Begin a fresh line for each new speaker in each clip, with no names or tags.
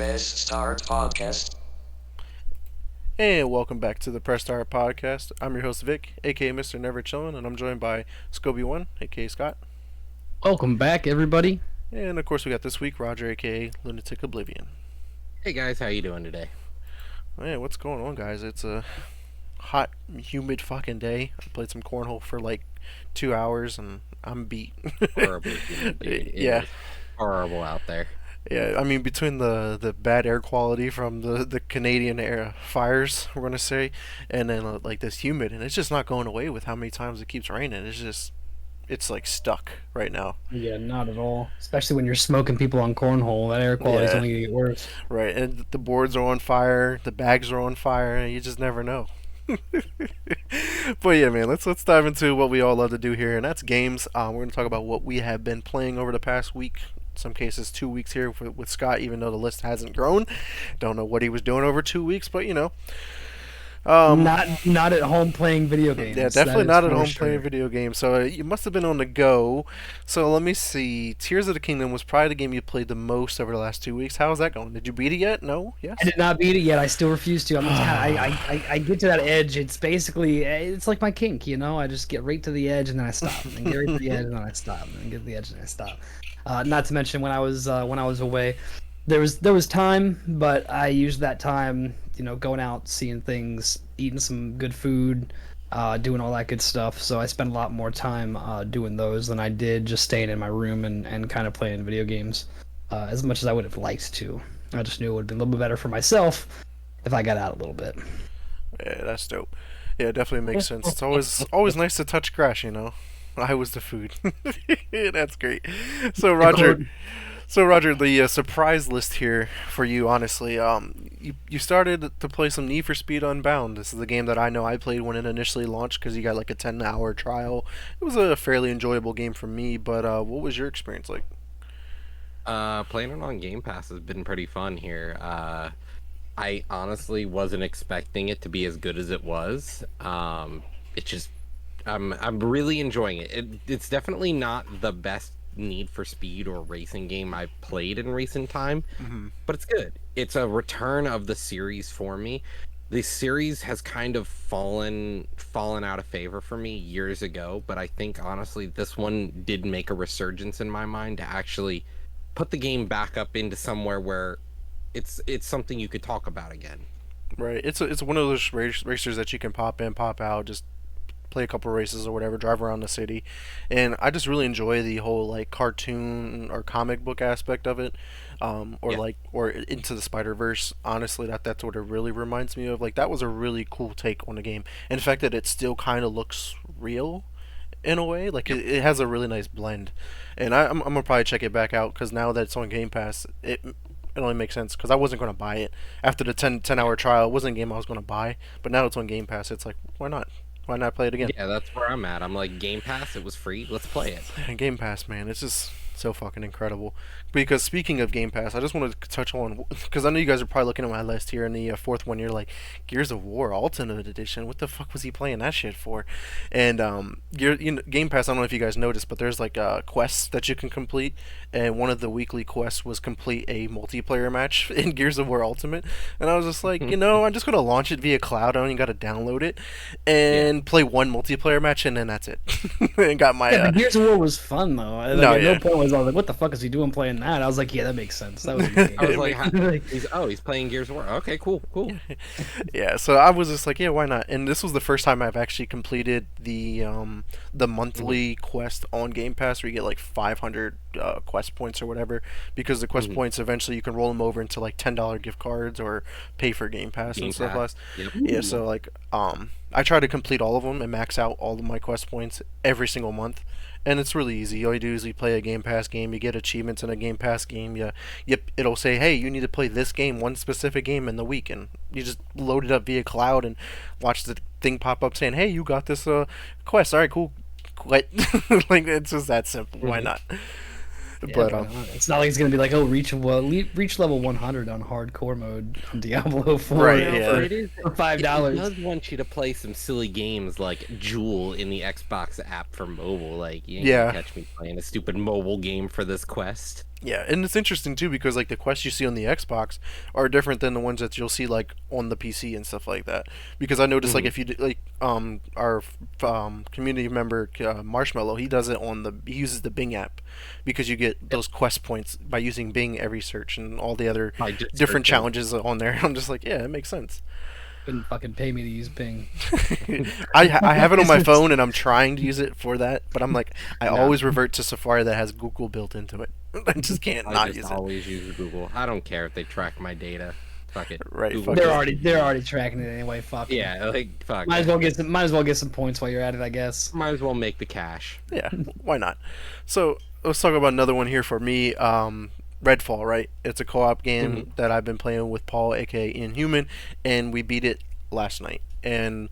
Press Start Podcast.
And welcome back to the Press Start Podcast. I'm your host Vic, aka Mr. Never Chillin', and I'm joined by Scobie1, aka Scott.
Welcome back, everybody.
And of course we got this week Roger, aka Lunatic Oblivion.
Hey guys, how you doing today?
Man, what's going on, guys? It's a hot, humid fucking day. I played some cornhole for like 2 hours and I'm beat.
Horrible, dude. It
Yeah.
is horrible out there.
Yeah, I mean, between the bad air quality from the Canadian air fires, we're going to say, and then like this humid, and it's just not going away with how many times it keeps raining. It's like stuck right now.
Yeah, not at all. Especially when you're smoking people on cornhole, that air quality's
Yeah.
only gonna get worse.
Right, and the boards are on fire, the bags are on fire, and you just never know. But yeah, man, let's dive into what we all love to do here, and that's games. We're going to talk about what we have been playing over the past week. In some cases, 2 weeks here with Scott, even though the list hasn't grown. Don't know what he was doing over 2 weeks, but you know.
Not at home playing video games.
Yeah, definitely
That
not
is
at
for
home
sure.
playing video games. So you must have been on the go. So let me see. Tears of the Kingdom was probably the game you played the most over the last 2 weeks. How's that going? Did you beat it yet? No? Yes?
I did not beat it yet. I still refuse to. I get to that edge. It's basically it's like my kink, you know. I just get right to the edge and then I stop, and get right to the edge and then I stop, and then get to the edge and I stop. Not to mention when I was away, there was time, but I used that time, you know, going out, seeing things, eating some good food, doing all that good stuff. So I spent a lot more time doing those than I did just staying in my room and kind of playing video games, as much as I would have liked to. I just knew it would have been a little bit better for myself if I got out a little bit.
Yeah, that's dope. Yeah, it definitely makes sense. It's always nice to touch grass, you know. I was the food. That's great. So Roger, the surprise list here for you, honestly. You started to play some Need for Speed Unbound. This is the game that I know I played when it initially launched because you got like a 10-hour trial. It was a fairly enjoyable game for me, but what was your experience like?
Playing it on Game Pass has been pretty fun here. I honestly wasn't expecting it to be as good as it was. It just, I'm really enjoying it. It's definitely not the best Need for Speed or racing game I've played in recent time, but it's good. It's a return of the series for me. The series has kind of fallen out of favor for me years ago, but I think honestly this one did make a resurgence in my mind to actually put the game back up into somewhere where it's something you could talk about again.
Right. It's one of those racers that you can pop in, pop out, just play a couple races or whatever, drive around the city, and I just really enjoy the whole like cartoon or comic book aspect of it, or
Yeah.
or Into the Spider Verse. Honestly, that's what it really reminds me of. Like that was a really cool take on the game, and the fact that it still kind of looks real in a way, like it has a really nice blend, and I'm gonna probably check it back out because now that it's on Game Pass, it only makes sense because I wasn't going to buy it after the 10 hour trial. It wasn't a game I was going to buy, but now it's on Game Pass. It's like, why not? Why not play it again?
Yeah, that's where I'm at. I'm like, Game Pass, it was free, let's play it.
And Game Pass, man, it's just so fucking incredible. Because speaking of Game Pass, I just wanted to touch on because I know you guys are probably looking at my list here, in the fourth one, you're like, Gears of War Ultimate Edition. What the fuck was he playing that shit for? And Game Pass. I don't know if you guys noticed, but there's like quests that you can complete, and one of the weekly quests was complete a multiplayer match in Gears of War Ultimate. And I was just like, I'm just gonna launch it via cloud. I don't even gotta download it, and play one multiplayer match, and then that's it. And got my
Yeah, the Gears of War was fun though. Like,
No,
at
yeah.
no point was I was like, "What the fuck is he doing playing that?" I was like, "Yeah, that makes sense." That was a good
I was
game.
like, he's playing Gears of War. Okay, cool.
Yeah, so I was just like, yeah, why not? And this was the first time I've actually completed the monthly quest on Game Pass, where you get like 500 quest points or whatever. Because the quest points eventually you can roll them over into like $10 gift cards or pay for Game Pass and
Game
stuff like.
Pass. Yep.
Yeah, so like I try to complete all of them and max out all of my quest points every single month. And it's really easy. All you do is you play a Game Pass game, you get achievements in a Game Pass game. It'll say, hey, you need to play this game, one specific game in the week, and you just load it up via cloud and watch the thing pop up saying, hey, you got this quest. All right, cool. Quit. Like it's just that simple. Why not?
Yeah,
But
why not? It's not like it's gonna be like, "Oh, reach level 100 on hardcore mode on Diablo 4
Right,
you know,
yeah.
But it is
for $5."
It does want you to play some silly games like Jewel in the Xbox app for mobile. Like, you ain't
Yeah.
gonna catch me playing a stupid mobile game for this quest.
Yeah, and it's interesting too because like the quests you see on the Xbox are different than the ones that you'll see like on the PC and stuff like that. Because I noticed like if you like our community member Marshmallow, he does it on he uses the Bing app because you get those quest points by using Bing every search and all the other
I just
different
searching.
challenges on there. I'm just like, yeah, it makes sense.
Couldn't fucking pay me to use Bing.
I have it on my phone and I'm trying to use it for that, but I'm like I
Nah.
always revert to Safari that has Google built into it. I just can't
I
not
just
use it.
always use Google. I don't care if they track my data. Fuck it.
Right,
Google
fuck
They're
it.
already tracking it anyway. Fuck. 'em.
Yeah, like fuck.
Might
it.
as well get some points while you're at it, I guess.
Might as well make the cash.
Yeah, why not? So let's talk about another one here for me. Redfall, right? It's a co-op game that I've been playing with Paul, aka Inhuman, and we beat it last night. And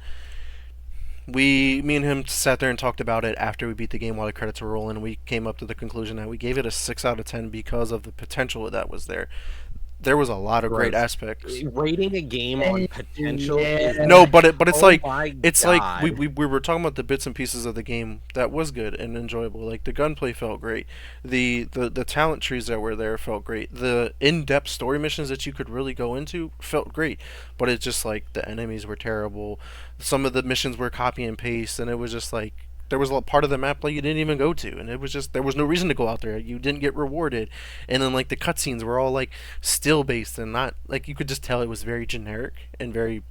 me and him sat there and talked about it after we beat the game while the credits were rolling. And we came up to the conclusion that we gave it a 6 out of 10 because of the potential that was there. There was a lot of great
Gross.
aspects.
Rating a game on potential is
No, but it's
oh
like
my
it's
God.
like we were talking about the bits and pieces of the game that was good and enjoyable. Like the gunplay felt great, the talent trees that were there felt great. The in-depth story missions that you could really go into felt great, but it's just like the enemies were terrible. Some of the missions were copy and paste, and it was just like there was a part of the map like you didn't even go to, and it was just there was no reason to go out there. You didn't get rewarded, and then like the cutscenes were all like still based and not like you could just tell it was very generic and very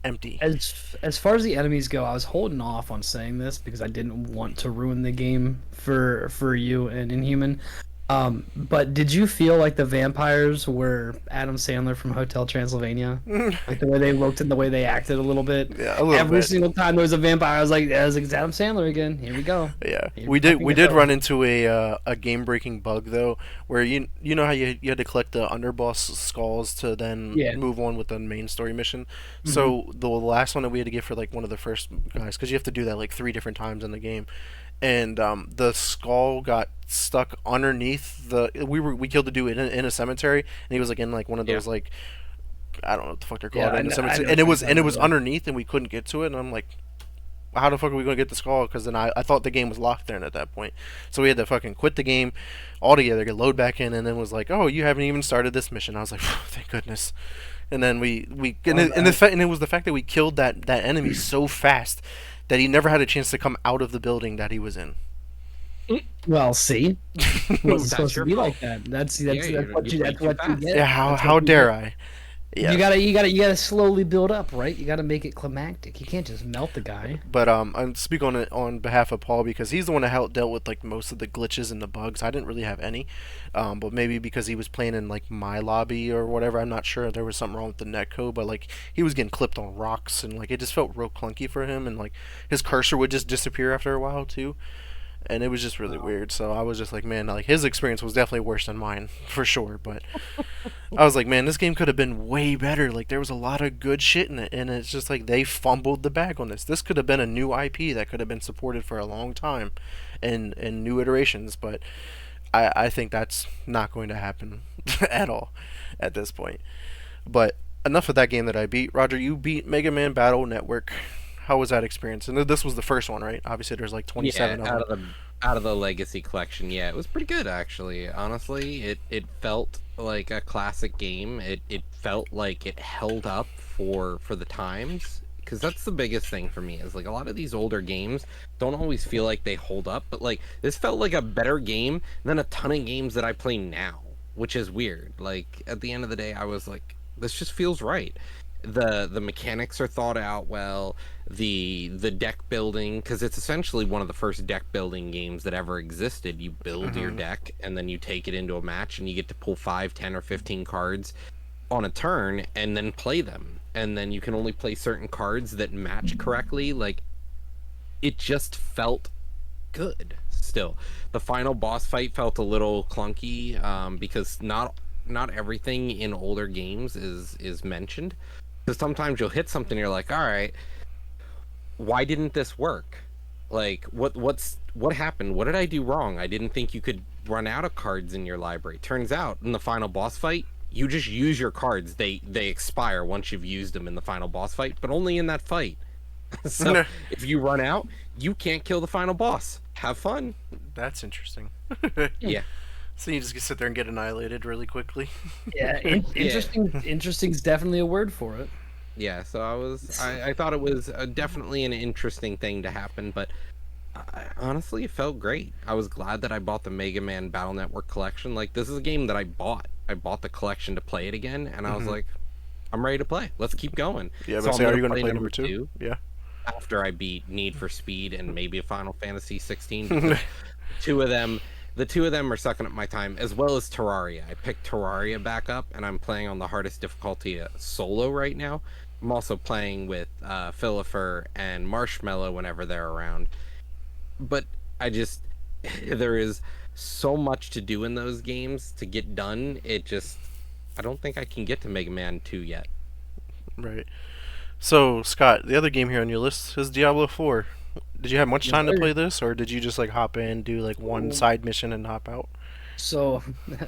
empty.
As far as the enemies go, I was holding off on saying this because I didn't want to ruin the game for you and Inhuman. But did you feel like the vampires were Adam Sandler from Hotel Transylvania? Like the way they looked and the way they acted a little bit.
Yeah, a little
Every
bit.
single time there was a vampire, I was like, "There's Adam Sandler again. Here we go."
Yeah,
Here
we did.
fucking
We did
go.
run into a game breaking bug though, where you know how you had to collect the underboss skulls to then
Yeah.
move on with the main story mission. So the last one that we had to get for like one of the first guys, because you have to do that like 3 different times in the game, and the skull got stuck underneath the. We killed the dude in a cemetery, and he was like in like one of those like I don't know what the fuck they're called
Yeah,
in the
I
cemetery,
know
and it
what
was
you're talking about.
underneath, and we couldn't get to it, and I'm like how the fuck are we gonna get the skull? Because then I thought the game was locked there at that point, so we had to fucking quit the game altogether, get load back in, and then was like, oh, you haven't even started this mission. I was like, thank goodness. And then and it was the fact that we killed that enemy so fast that he never had a chance to come out of the building that he was in.
Well, see, it wasn't
That's
supposed to
your
be
fault.
like that. That's
Yeah,
that's
you
what you
played
that's
too
what you
fast.
get.
Yeah,
That's
how
what you
dare
get.
I? Yeah.
You gotta slowly build up, right? You gotta make it climactic. You can't just melt the guy.
But I speak on it on behalf of Paul because he's the one that dealt with like most of the glitches and the bugs. I didn't really have any, but maybe because he was playing in like my lobby or whatever. I'm not sure. There was something wrong with the netcode, but like he was getting clipped on rocks and like it just felt real clunky for him, and like his cursor would just disappear after a while too. And it was just really weird. So I was just like, man, like his experience was definitely worse than mine for sure. But I was like, man, this game could have been way better. Like there was a lot of good shit in it, and it's just like they fumbled the bag on this. This could have been a new IP that could have been supported for a long time, and new iterations. But I think that's not going to happen at all at this point. But enough of that game that I beat. Roger, you beat Mega Man Battle Network. How was that experience? And this was the first one, right? Obviously, there's like 27
Yeah,
of them.
out of the legacy collection. Yeah, it was pretty good actually. Honestly, it felt like a classic game. It felt like it held up for the times. Because that's the biggest thing for me is like a lot of these older games don't always feel like they hold up, but like this felt like a better game than a ton of games that I play now, which is weird. Like at the end of the day, I was like, this just feels right. The mechanics are thought out well. The deck building, because it's essentially one of the first deck building games that ever existed. You build your deck and then you take it into a match and you get to pull 5, 10, or 15 cards on a turn and then play them, and then you can only play certain cards that match correctly. Like it just felt good. Still, the final boss fight felt a little clunky, because not everything in older games is mentioned. Because sometimes you'll hit something, you're like, all right, why didn't this work? Like what happened? What did I do wrong? I didn't think you could run out of cards in your library. Turns out in the final boss fight, you just use your cards. They expire once you've used them in the final boss fight, but only in that fight. So if you run out, you can't kill the final boss. Have fun.
That's interesting.
Yeah.
So you just sit there and get annihilated really quickly.
Yeah, interesting. Interesting is definitely a word for it.
Yeah, so I thought it was definitely an interesting thing to happen, but honestly, it felt great. I was glad that I bought the Mega Man Battle Network collection. Like, this is a game that I bought. I bought the collection to play it again, and I was like, I'm ready to play. Let's keep going.
Yeah,
So
but
I'm
say, are
gonna
you going to
play
play
number
number two?
two
Yeah.
after I beat Need for Speed and maybe a Final Fantasy 16. Because two of them, the two of them are sucking up my time, as well as Terraria. I picked Terraria back up, and I'm playing on the hardest difficulty solo right now. I'm also playing with Phillifer and Marshmallow whenever they're around. But I just there is so much to do in those games to get done. I don't think I can get to Mega Man 2 yet.
Right. So, Scott, the other game here on your list is Diablo 4. Did you have much
Yes,
time to
sir.
play this, or did you just like hop in, do like one side mission, and hop out?
So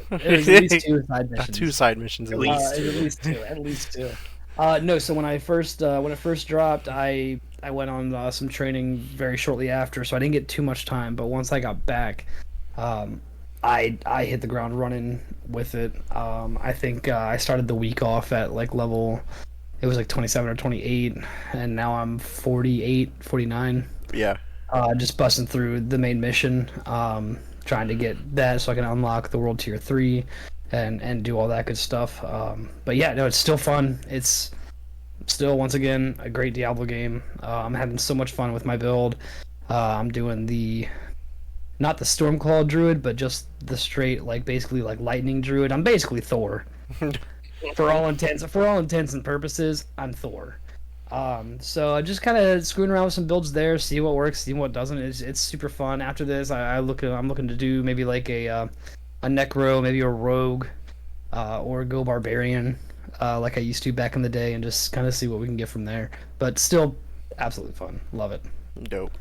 there's at least two side missions.
Two side missions at
At
least.
least.
At least two. At least two. No. So when it first dropped, I went on some training very shortly after, so I didn't get too much time. But once I got back, um, I hit the ground running with it. I think I started the week off at like level. It was like 27 or 28, and now I'm 48, 49.
Yeah.
Just busting through the main mission, trying to get that so I can unlock the world tier 3 and do all that good stuff. But yeah, no, it's still fun. It's still, once again, a great Diablo game. I'm having so much fun with my build. I'm doing not the Stormclaw Druid, but just the straight, like, basically, like, Lightning Druid. I'm basically Thor. For all intents and purposes, I'm Thor. So just kind of screwing around with some builds there, see what works, see what doesn't. It's super fun. After this, I'm looking to do maybe like a Necro, maybe a Rogue, or go Barbarian, like I used to back in the day, and just kind of see what we can get from there. But still, absolutely fun. Love it.
Dope.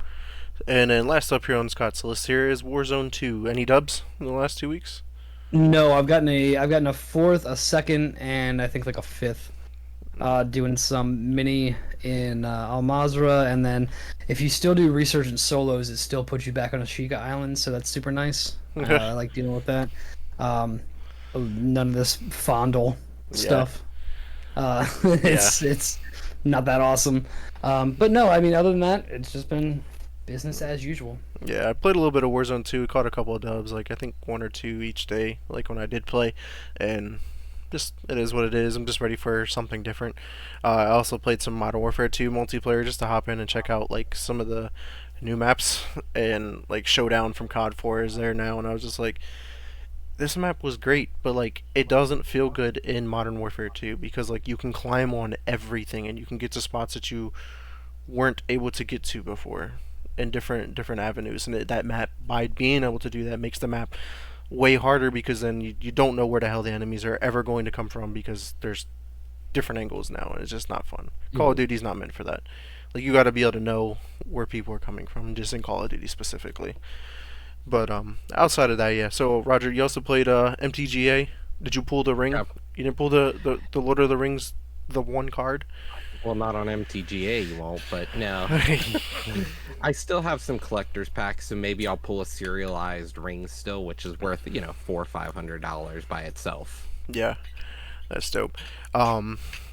And then last up here on Scott's list here is Warzone 2. Any dubs in the last 2 weeks?
No, I've gotten a fourth, a second, and I think like a fifth. Doing some mini in Al Mazrah, and then if you still do Resurgent solos, it still puts you back on Ashika Island, so that's super nice. I like dealing with that. None of this fondle stuff. It's not that awesome. But no, I mean, other than that, it's just been business as usual.
Yeah, I played a little bit of Warzone 2, caught a couple of dubs, like I think one or two each day, like when I did play, and just it is what it is. I'm just ready for something different. I also played some Modern Warfare 2 multiplayer just to hop in and check out like some of the new maps, and like Showdown from COD 4 is there now, and I was just like, this map was great, but like it doesn't feel good in Modern Warfare 2 because like you can climb on everything and you can get to spots that you weren't able to get to before in different avenues, and that map, by being able to do that, makes the map way harder because then you don't know where the hell the enemies are ever going to come from because there's different angles now, and it's just not fun. Call of Duty's not meant for that. Like, you got to be able to know where people are coming from, just in Call of Duty specifically. But outside of that, yeah. So Roger, you also played MTGA. Did you pull the ring?
Yep.
You didn't pull the Lord of the Rings, the one card.
Well, not on MTGA, you won't, but no. I still have some collector's packs, so maybe I'll pull a serialized ring still, which is worth, $400 or $500 by itself.
Yeah, that's dope.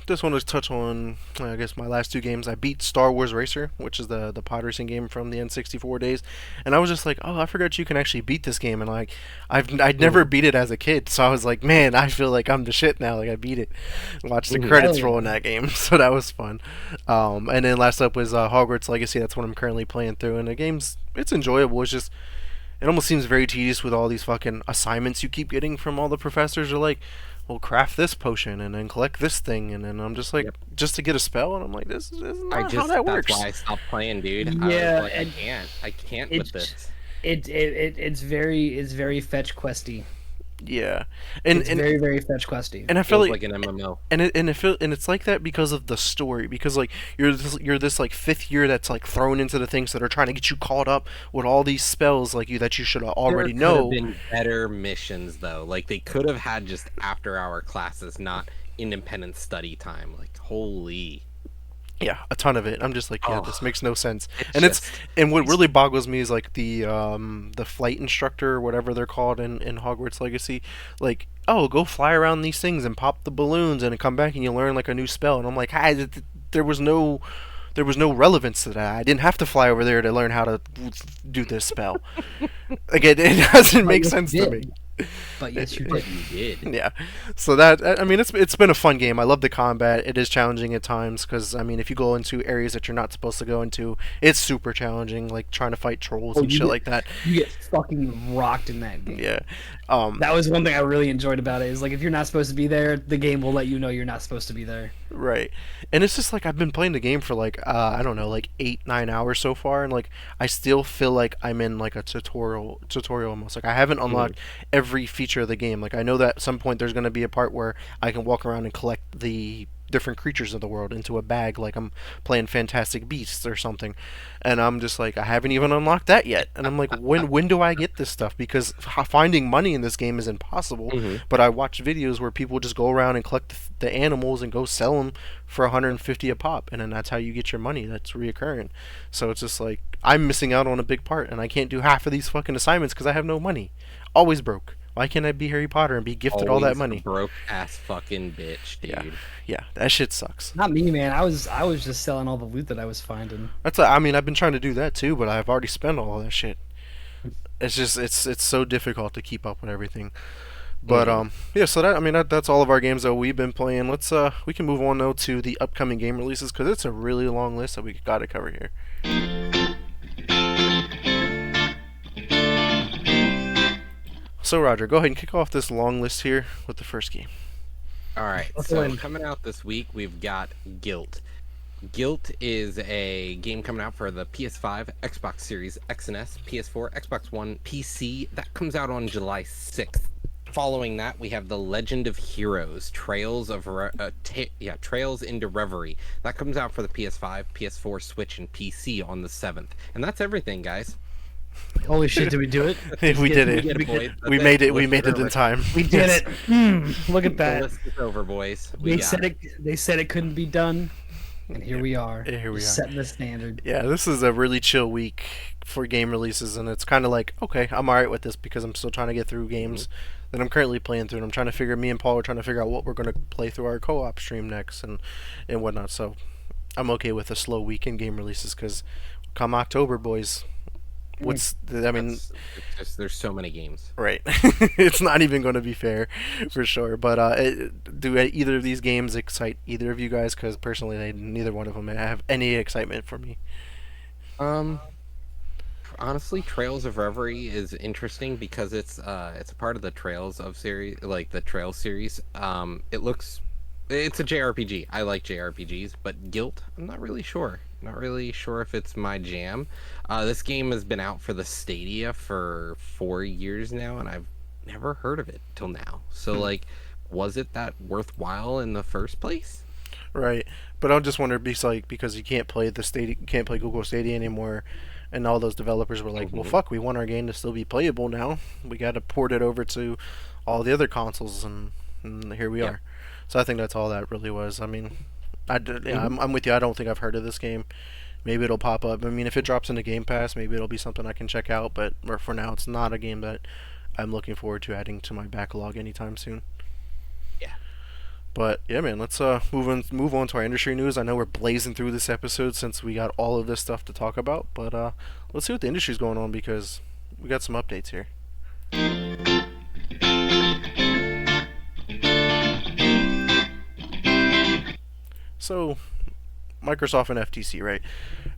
Just want to touch on, I guess, my last two games. I beat Star Wars Racer, which is the pod racing game from the N64 days, and I was just like, oh, I forgot you can actually beat this game, and like, I'd never beat it as a kid, so I was like, man, I feel like I'm the shit now. Like, I beat it. Watched the credits roll in that game, so that was fun. And then last up was Hogwarts Legacy. That's what I'm currently playing through, and the game's it's enjoyable. It's just it almost seems very tedious with all these fucking assignments you keep getting from all the professors. Are like, well, craft this potion and then collect this thing, and then I'm just like, just to get a spell, and I'm like, this is not how that works.
That's why I stopped playing, dude.
Yeah,
I was like, I can't with this.
It's very fetch questy.
Yeah,
It's very, very fetch questy.
and I feel
Feels
like
like an MMO.
and it's like that because of the story, because like you're this like fifth year that's like thrown into the things that are trying to get you caught up with all these spells like you that you should already
There could
know.
have been better missions though. Like they could have had just after hour classes, not independent study time. Like holy.
Yeah, a ton of it. I'm just like, yeah,
Oh,
this makes no sense.
it's
And
just
what really boggles me is like the flight instructor or whatever they're called in Hogwarts Legacy, like, oh, go fly around these things and pop the balloons and come back and you learn like a new spell. And I'm like, hi, there was no relevance to that. I didn't have to fly over there to learn how to do this spell. Like it doesn't
But
make
yes, you
sense to me.
did. But yes, you
but
did.
you did.
Yeah, so that I mean it's been a fun game. I love the combat. It is challenging at times because I mean if you go into areas that you're not supposed to go into, it's super challenging. Like trying to fight trolls
Oh,
and shit like that.
you get fucking rocked in that game.
Yeah,
That was one thing I really enjoyed about it. Is like if you're not supposed to be there, the game will let you know you're not supposed to be there.
right. And it's just like I've been playing the game for like I don't know like 8-9 hours so far, and like I still feel like I'm in like a tutorial almost. Like I haven't unlocked every feature of the game. Like I know that at some point there's going to be a part where I can walk around and collect the different creatures of the world into a bag like I'm playing Fantastic Beasts or something. And I'm just like I haven't even unlocked that yet. And I'm like when do I get this stuff because finding money in this game is impossible.
Hmm.
But I watch videos where people just go around and collect the animals and go sell them for 150 a pop, and then that's how you get your money. That's reoccurring. So it's just like I'm missing out on a big part, and I can't do half of these fucking assignments because I have no money. Always broke. Why can't I be Harry Potter and be gifted all that
Always a
money?
broke ass fucking bitch, dude.
Yeah, yeah, that shit sucks.
Not me, man. I was just selling all the loot that I was finding.
I mean I've been trying to do that too, but I've already spent all of that shit. It's just it's so difficult to keep up with everything. But yeah, so that I mean that's all of our games that we've been playing. Let's we can move on now to the upcoming game releases because it's a really long list that we got to cover here. So Roger, go ahead and kick off this long list here with the first game.
All right,
Let's
so
win.
coming out this week, we've got Guilt. Guilt is a game coming out for the PS5, Xbox Series X and S, PS4, Xbox One, PC. That comes out on July 6th. Following that, we have The Legend of Heroes: Trails into Reverie. That comes out for the PS5, PS4, Switch, and PC on the 7th. And that's everything, guys.
Holy shit, did we do it?
We did
We
it.
get a point.
We
That's
made it. We
List
made it
over.
in time.
We did
Yes.
it. Look at
The
that.
list is over, boys. We
They
got
said it. They said it couldn't be done, and here we are.
Yeah, here we
Just
are.
setting the standard.
Yeah, this is a really chill week for game releases, and it's kind of like, okay, I'm alright with this because I'm still trying to get through games that I'm currently playing through, and I'm trying to figure, me and Paul are trying to figure out what we're going to play through our co-op stream next and whatnot, so I'm okay with a slow week in game releases because come October, boys, I mean,
it's just, there's so many games.
right, it's not even going to be fair, for sure, but do either of these games excite either of you guys? Because personally, neither one of them have any excitement for me.
Um, Honestly, Trails of Reverie is interesting because it's a part of the Trails of series, like the Trails series. It's a JRPG. I like JRPGs, but Guilt, I'm not really sure. Not really sure if it's my jam. This game has been out for the Stadia for 4 years now, and I've never heard of it till now. So, like, was it that worthwhile in the first place?
Right, but I just wonder because you can't play you can't play Google Stadia anymore, and all those developers were like, well, fuck, we want our game to still be playable now. We got to port it over to all the other consoles, and here we
Yeah.
are. So I think that's all that really was. I mean, yeah, I'm with you. I don't think I've heard of this game. Maybe it'll pop up. I mean, if it drops into Game Pass, maybe it'll be something I can check out. But for now, it's not a game that I'm looking forward to adding to my backlog anytime soon.
Yeah.
But yeah, man, let's move on to our industry news. I know we're blazing through this episode since we got all of this stuff to talk about, but let's see what the industry's going on because we got some updates here. So, Microsoft and FTC, right?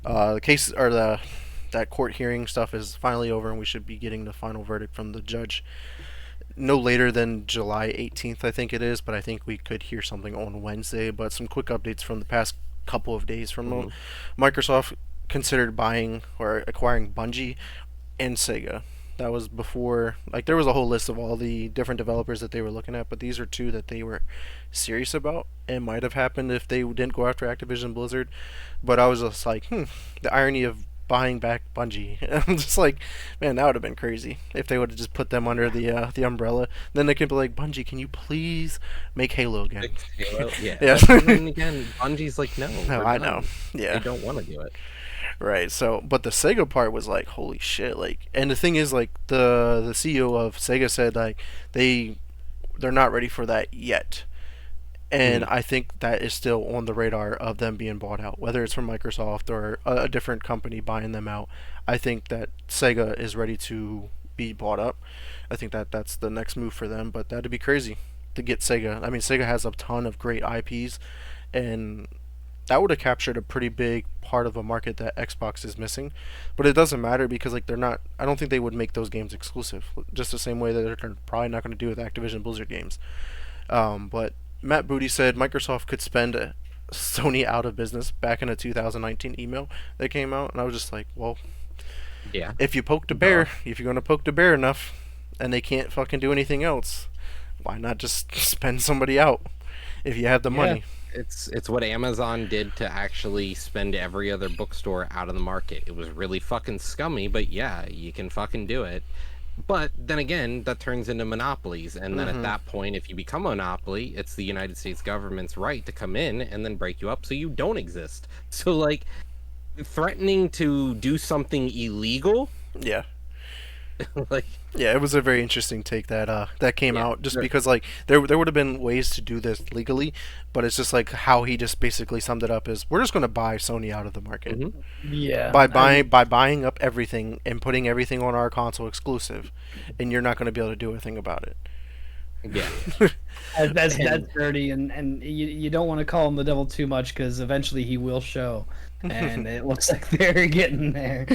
The case or that court hearing stuff is finally over, and we should be getting the final verdict from the judge no later than July 18th, I think it is, but I think we could hear something on Wednesday. But some quick updates from the past couple of days from Microsoft considered buying or acquiring Bungie and Sega. That was before, like, there was a whole list of all the different developers that they were looking at, but these are two that they were serious about. It might have happened if they didn't go after Activision Blizzard, but I was just like, the irony of buying back Bungie. I'm just like, man, that would have been crazy if they would have just put them under the umbrella. Then they could be like, Bungie, can you please make Halo again?
Fix Halo? Yeah.
Yeah.
But then again, Bungie's like, no,
No,
we're
I
done.
know. Yeah.
They don't want to do it.
Right. So, but the Sega part was like, holy shit! Like, and the thing is, like, the CEO of Sega said like they're not ready for that yet. And I think that is still on the radar of them being bought out, whether it's from Microsoft or a different company buying them out. I think that Sega is ready to be bought up. I think that that's the next move for them, but that'd be crazy to get Sega. I mean, Sega has a ton of great IPs, and that would have captured a pretty big part of a market that Xbox is missing. But it doesn't matter because like they're not. I don't think they would make those games exclusive, just the same way that they're probably not going to do with Activision Blizzard games. But Matt Booty said Microsoft could spend Sony out of business back in a 2019 email that came out, and I was just like, well,
Yeah.
if you poke the bear, if you're going to poke the bear enough, and they can't fucking do anything else, why not just spend somebody out if you have the money?
It's what Amazon did to actually spend every other bookstore out of the market. It was really fucking scummy, but yeah, you can fucking do it. But then again, that turns into monopolies, and then at that point, if you become a monopoly, it's the United States government's right to come in and then break you up so you don't exist. So like threatening to do something illegal,
Yeah.
like
Yeah, it was a very interesting take that came
Yeah,
out just
sure.
because like there would have been ways to do this legally, but it's just like how he just basically summed it up is we're just going to buy Sony out of the market
Yeah.
by buying up everything and putting everything on our console exclusive, and you're not going to be able to do a thing about it.
yeah.
That's
And-
dirty, and you don't want to call him the devil too much because eventually he will show, and it looks like they're getting there.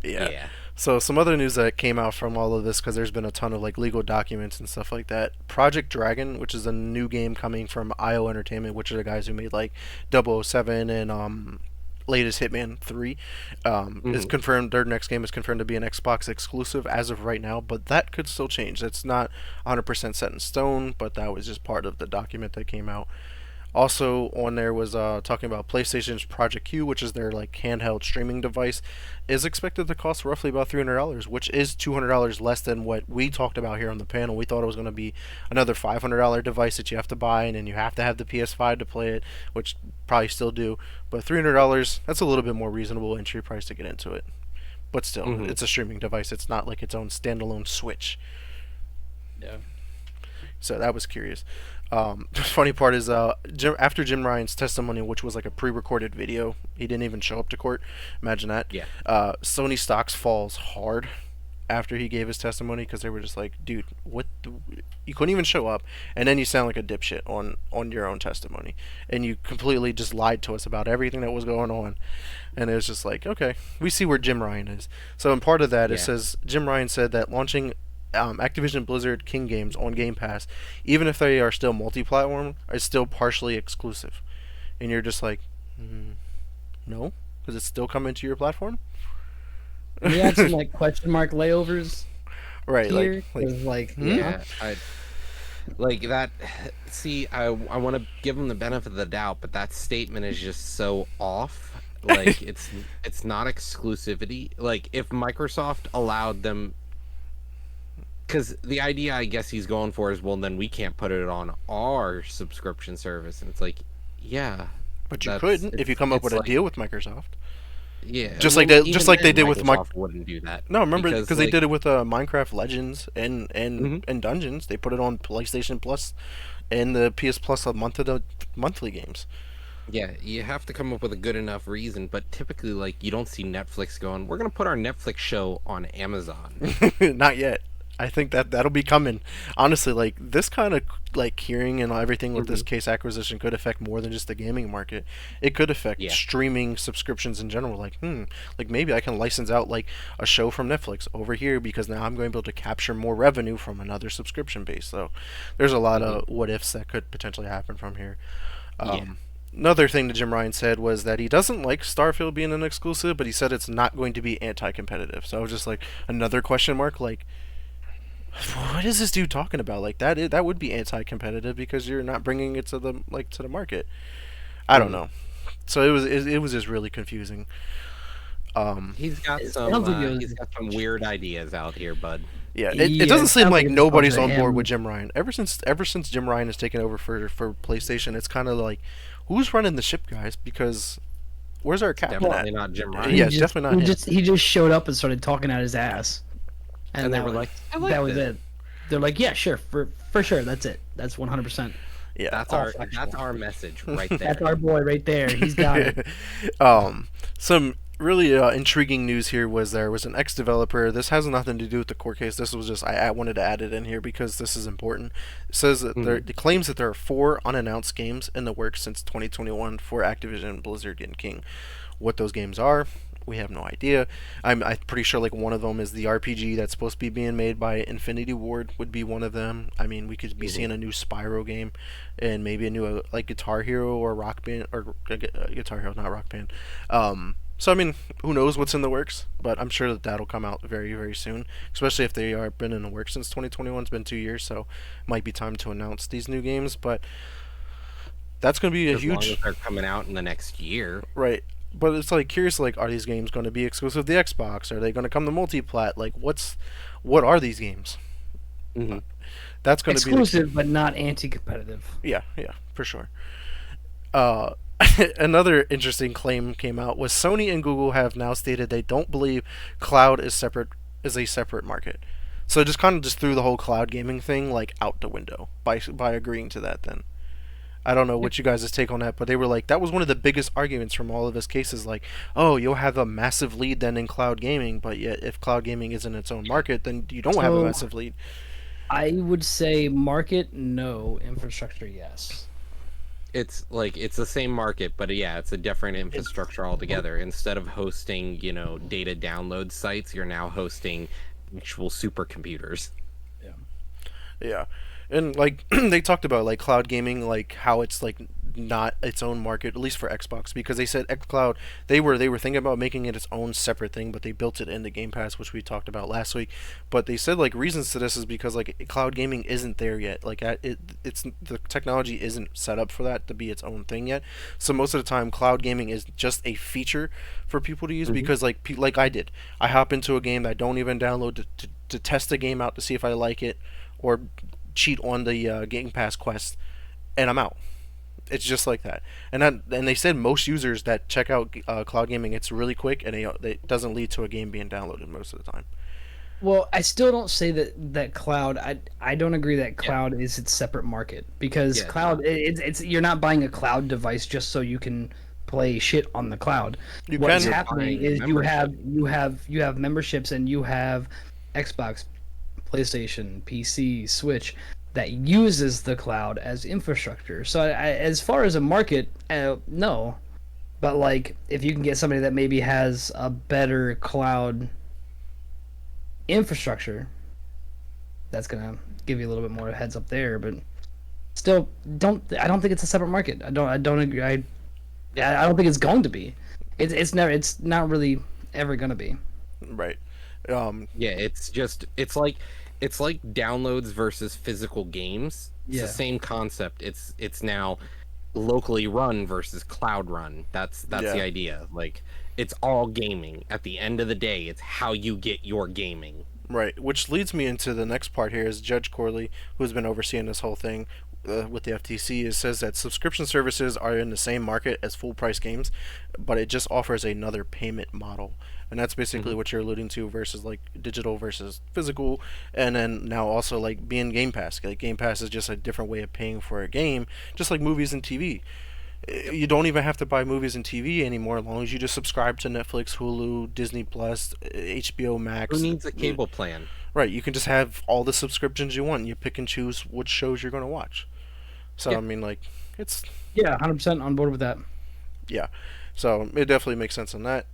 Yeah.
So some other news that came out from all of this, because there's been a ton of like legal documents and stuff like that. Project Dragon, which is a new game coming from IO Entertainment, which are the guys who made like 007 and latest Hitman 3, is confirmed. Their next game is confirmed to be an Xbox exclusive as of right now, but that could still change. It's not 100% set in stone, but that was just part of the document that came out. Also on there was talking about PlayStation's Project Q, which is their like handheld streaming device, is expected to cost roughly about $300, which is $200 less than what we talked about here on the panel. We thought it was going to be another $500 device that you have to buy, and then you have to have the PS5 to play it, which probably still do. But $300, that's a little bit more reasonable entry price to get into it. But still, it's a streaming device. It's not like its own standalone Switch.
Yeah.
So that was curious. The funny part is, after Jim Ryan's testimony, which was like a pre-recorded video, he didn't even show up to court. Imagine that.
Yeah.
Sony stocks falls hard after he gave his testimony because they were just like, dude, what? You couldn't even show up, and then you sound like a dipshit on your own testimony, and you completely just lied to us about everything that was going on, and it was just like, okay, we see where Jim Ryan is. So in part of that, it
Yeah.
says Jim Ryan said that launching Activision Blizzard King games on Game Pass, even if they are still multi-platform, is still partially exclusive. And you're just like, no, because it's still coming to your platform.
We had some like question mark layovers
Right,
here.
like
'Cause, like,
Yeah, I like that. See, I want to give them the benefit of the doubt, but that statement is just so off. Like it's not exclusivity. Like if Microsoft allowed them, because the idea I guess he's going for is, well, then we can't put it on our subscription service, and it's like, yeah,
but you
that's-
could if you come up
it's
with a
like-
deal with Microsoft.
yeah,
Just like they did with
Microsoft wouldn't do that.
No, remember because they
like,
did it with Minecraft Legends and
Mhm.
and Dungeons. They put it on PlayStation Plus and the PS Plus a month of the monthly games.
Yeah, you have to come up with a good enough reason, but typically, like, you don't see Netflix going, we're gonna put our Netflix show on Amazon.
Not yet. I think that'll be coming. Honestly, like this kind of like hearing and everything with this case acquisition could affect more than just the gaming market. It could affect
Yeah.
streaming subscriptions in general. Like, like maybe I can license out like a show from Netflix over here because now I'm going to be able to capture more revenue from another subscription base. So there's a lot of what ifs that could potentially happen from here.
Yeah.
Another thing that Jim Ryan said was that he doesn't like Starfield being an exclusive, but he said it's not going to be anti-competitive. So I was just like another question mark, like what is this dude talking about? Like that would be anti-competitive because you're not bringing it to the market. I don't know. So it was just really confusing.
He's got
It
some.
sounds like it was.
He's got some weird ideas out here, bud.
Yeah, it
Yeah,
doesn't
it
seem
sounds
like
like it's
nobody's
gone
on
to
board
him.
with Jim Ryan. Ever since Jim Ryan has taken over for PlayStation, it's kind of like, who's running the ship, guys? Because where's our captain
Definitely
at?
not Jim
Yeah,
Ryan.
He
it's
just,
definitely not
he
him.
just he just showed up and started talking out his ass,
And they
that
were
was,
like, I like
that was
this.
it. They're like, yeah, sure, for sure, that's it. That's 100%.
Yeah.
That's
all
our
factual.
that's our message right there.
That's our boy right there. He's got it.
Some really intriguing news here was there was an ex-developer. This has nothing to do with the court case. This was just I wanted to add it in here because this is important. It says that it claims that there are 4 unannounced games in the works since 2021 for Activision, Blizzard, and King. What those games are, we have no idea. I'm pretty sure like one of them is the RPG that's supposed to be being made by Infinity Ward would be one of them. I mean, we could be seeing a new Spyro game, and maybe a new like Guitar Hero or Rock Band or Guitar Hero, not Rock Band. So I mean, who knows what's in the works? But I'm sure that that'll come out very, very soon. Especially if they are been in the works since 2021. It's been 2 years, so it might be time to announce these new games. But that's going to be a
As long
huge
as they're coming out in the next year.
right. But it's like curious, like, are these games going to be exclusive to the Xbox? Are they going to come to multi-plat? Like, what are these games?
Mhm.
That's going to be
Exclusive, but not anti-competitive.
yeah, for sure. Uh, Another interesting claim came out was Sony and Google have now stated they don't believe cloud is a separate market. So just kind of just threw the whole cloud gaming thing like out the window by agreeing to that. Then I don't know what you guys' take on that, but they were like that was one of the biggest arguments from all of his cases. Like, oh, you'll have a massive lead then in cloud gaming, but yet if cloud gaming isn't its own market, then you don't have a
So-
massive lead.
I would say market, no. Infrastructure, yes.
It's like it's the same market, but yeah, it's a different infrastructure altogether. Instead of hosting, data download sites, you're now hosting actual supercomputers.
Yeah, and like they talked about like cloud gaming, like how it's like not its own market, at least for Xbox, because they said xCloud they were thinking about making it its own separate thing, but they built it into Game Pass, which we talked about last week. But they said like reasons to this is because like cloud gaming isn't there yet. Like it's the technology isn't set up for that to be its own thing yet. So most of the time, cloud gaming is just a feature for people to use because like I did, I hop into a game that I don't even download to test the game out to see if I like it or cheat on the Game Pass quest, and I'm out. It's just like that. And they said most users that check out cloud gaming, it's really quick, and it doesn't lead to a game being downloaded most of the time.
Well, I still don't say that cloud. I don't agree that cloud is its separate market because
Yeah,
cloud it's you're not buying a cloud device just so you can play shit on the cloud.
You
What's
can
happening
buying
is
membership.
you have memberships and you have Xbox, PlayStation, PC, Switch that uses the cloud as infrastructure. So as far as a market, no. But like if you can get somebody that maybe has a better cloud infrastructure, that's gonna give you a little bit more heads up there. But still, I don't think it's a separate market. I don't agree. I don't think it's going to be. It's not really ever gonna be.
right.
Yeah, it's like downloads versus physical games. It's
Yeah.
the same concept. It's now locally run versus cloud run. That's
Yeah.
the idea. Like it's all gaming. At the end of the day, it's how you get your gaming.
Right, which leads me into the next part here is Judge Corley, who's been overseeing this whole thing with the FTC, says that subscription services are in the same market as full price games, but it just offers another payment model. And that's basically what you're alluding to versus like digital versus physical, and then now also like being Game Pass. Like Game Pass is just a different way of paying for a game, just like movies and TV. You don't even have to buy movies and TV anymore as long as you just subscribe to Netflix, Hulu, Disney Plus, HBO Max.
Who needs a cable plan?
Right, you can just have all the subscriptions you want. You pick and choose which shows you're going to watch. So
Yeah.
I mean, like, it's
Yeah, 100% on board with that.
yeah. So it definitely makes sense on that.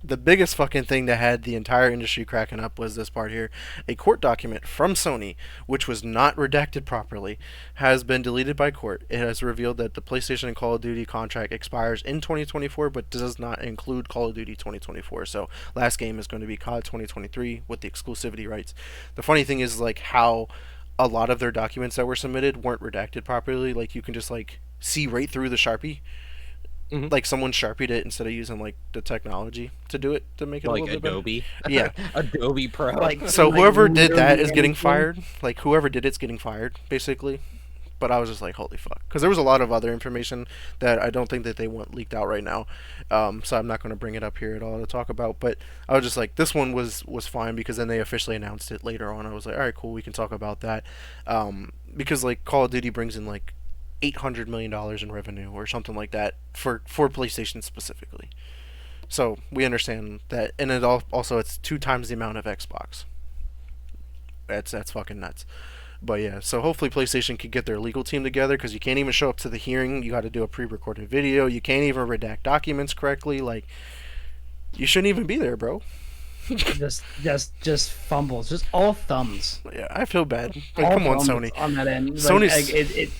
The biggest fucking thing that had the entire industry cracking up was this part here. A court document from Sony, which was not redacted properly, has been deleted by court. It has revealed that the PlayStation and Call of Duty contract expires in 2024, but does not include Call of Duty 2024. So last game is going to be COD 2023 with the exclusivity rights. The funny thing is like how a lot of their documents that were submitted weren't redacted properly. Like you can just like see right through the Sharpie
Mhm.
Like someone sharpied it instead of using like the technology to do it to make it a
Like
little bit better.
Adobe.
Yeah.
Adobe Pro.
So
Like
whoever did that
literally
is getting
anything.
fired. Like whoever did it's getting fired, basically. But I was just like, holy fuck, because there was a lot of other information that I don't think that they want leaked out right now. So I'm not going to bring it up here at all to talk about. But I was just like, this one was fine because then they officially announced it later on. I was like, all right, cool, we can talk about that. Because like Call of Duty brings in like $800 million in revenue or something like that for PlayStation specifically. So we understand that, and also it's 2 times the amount of Xbox. That's fucking nuts. But yeah, so hopefully PlayStation can get their legal team together because you can't even show up to the hearing. You got to do a pre-recorded video. You can't even redact documents correctly. Like, you shouldn't even be there, bro.
Just fumbles, just all thumbs.
Yeah, I feel bad. Like,
All
come on,
fumbles
Sony.
on that end.
Sony's-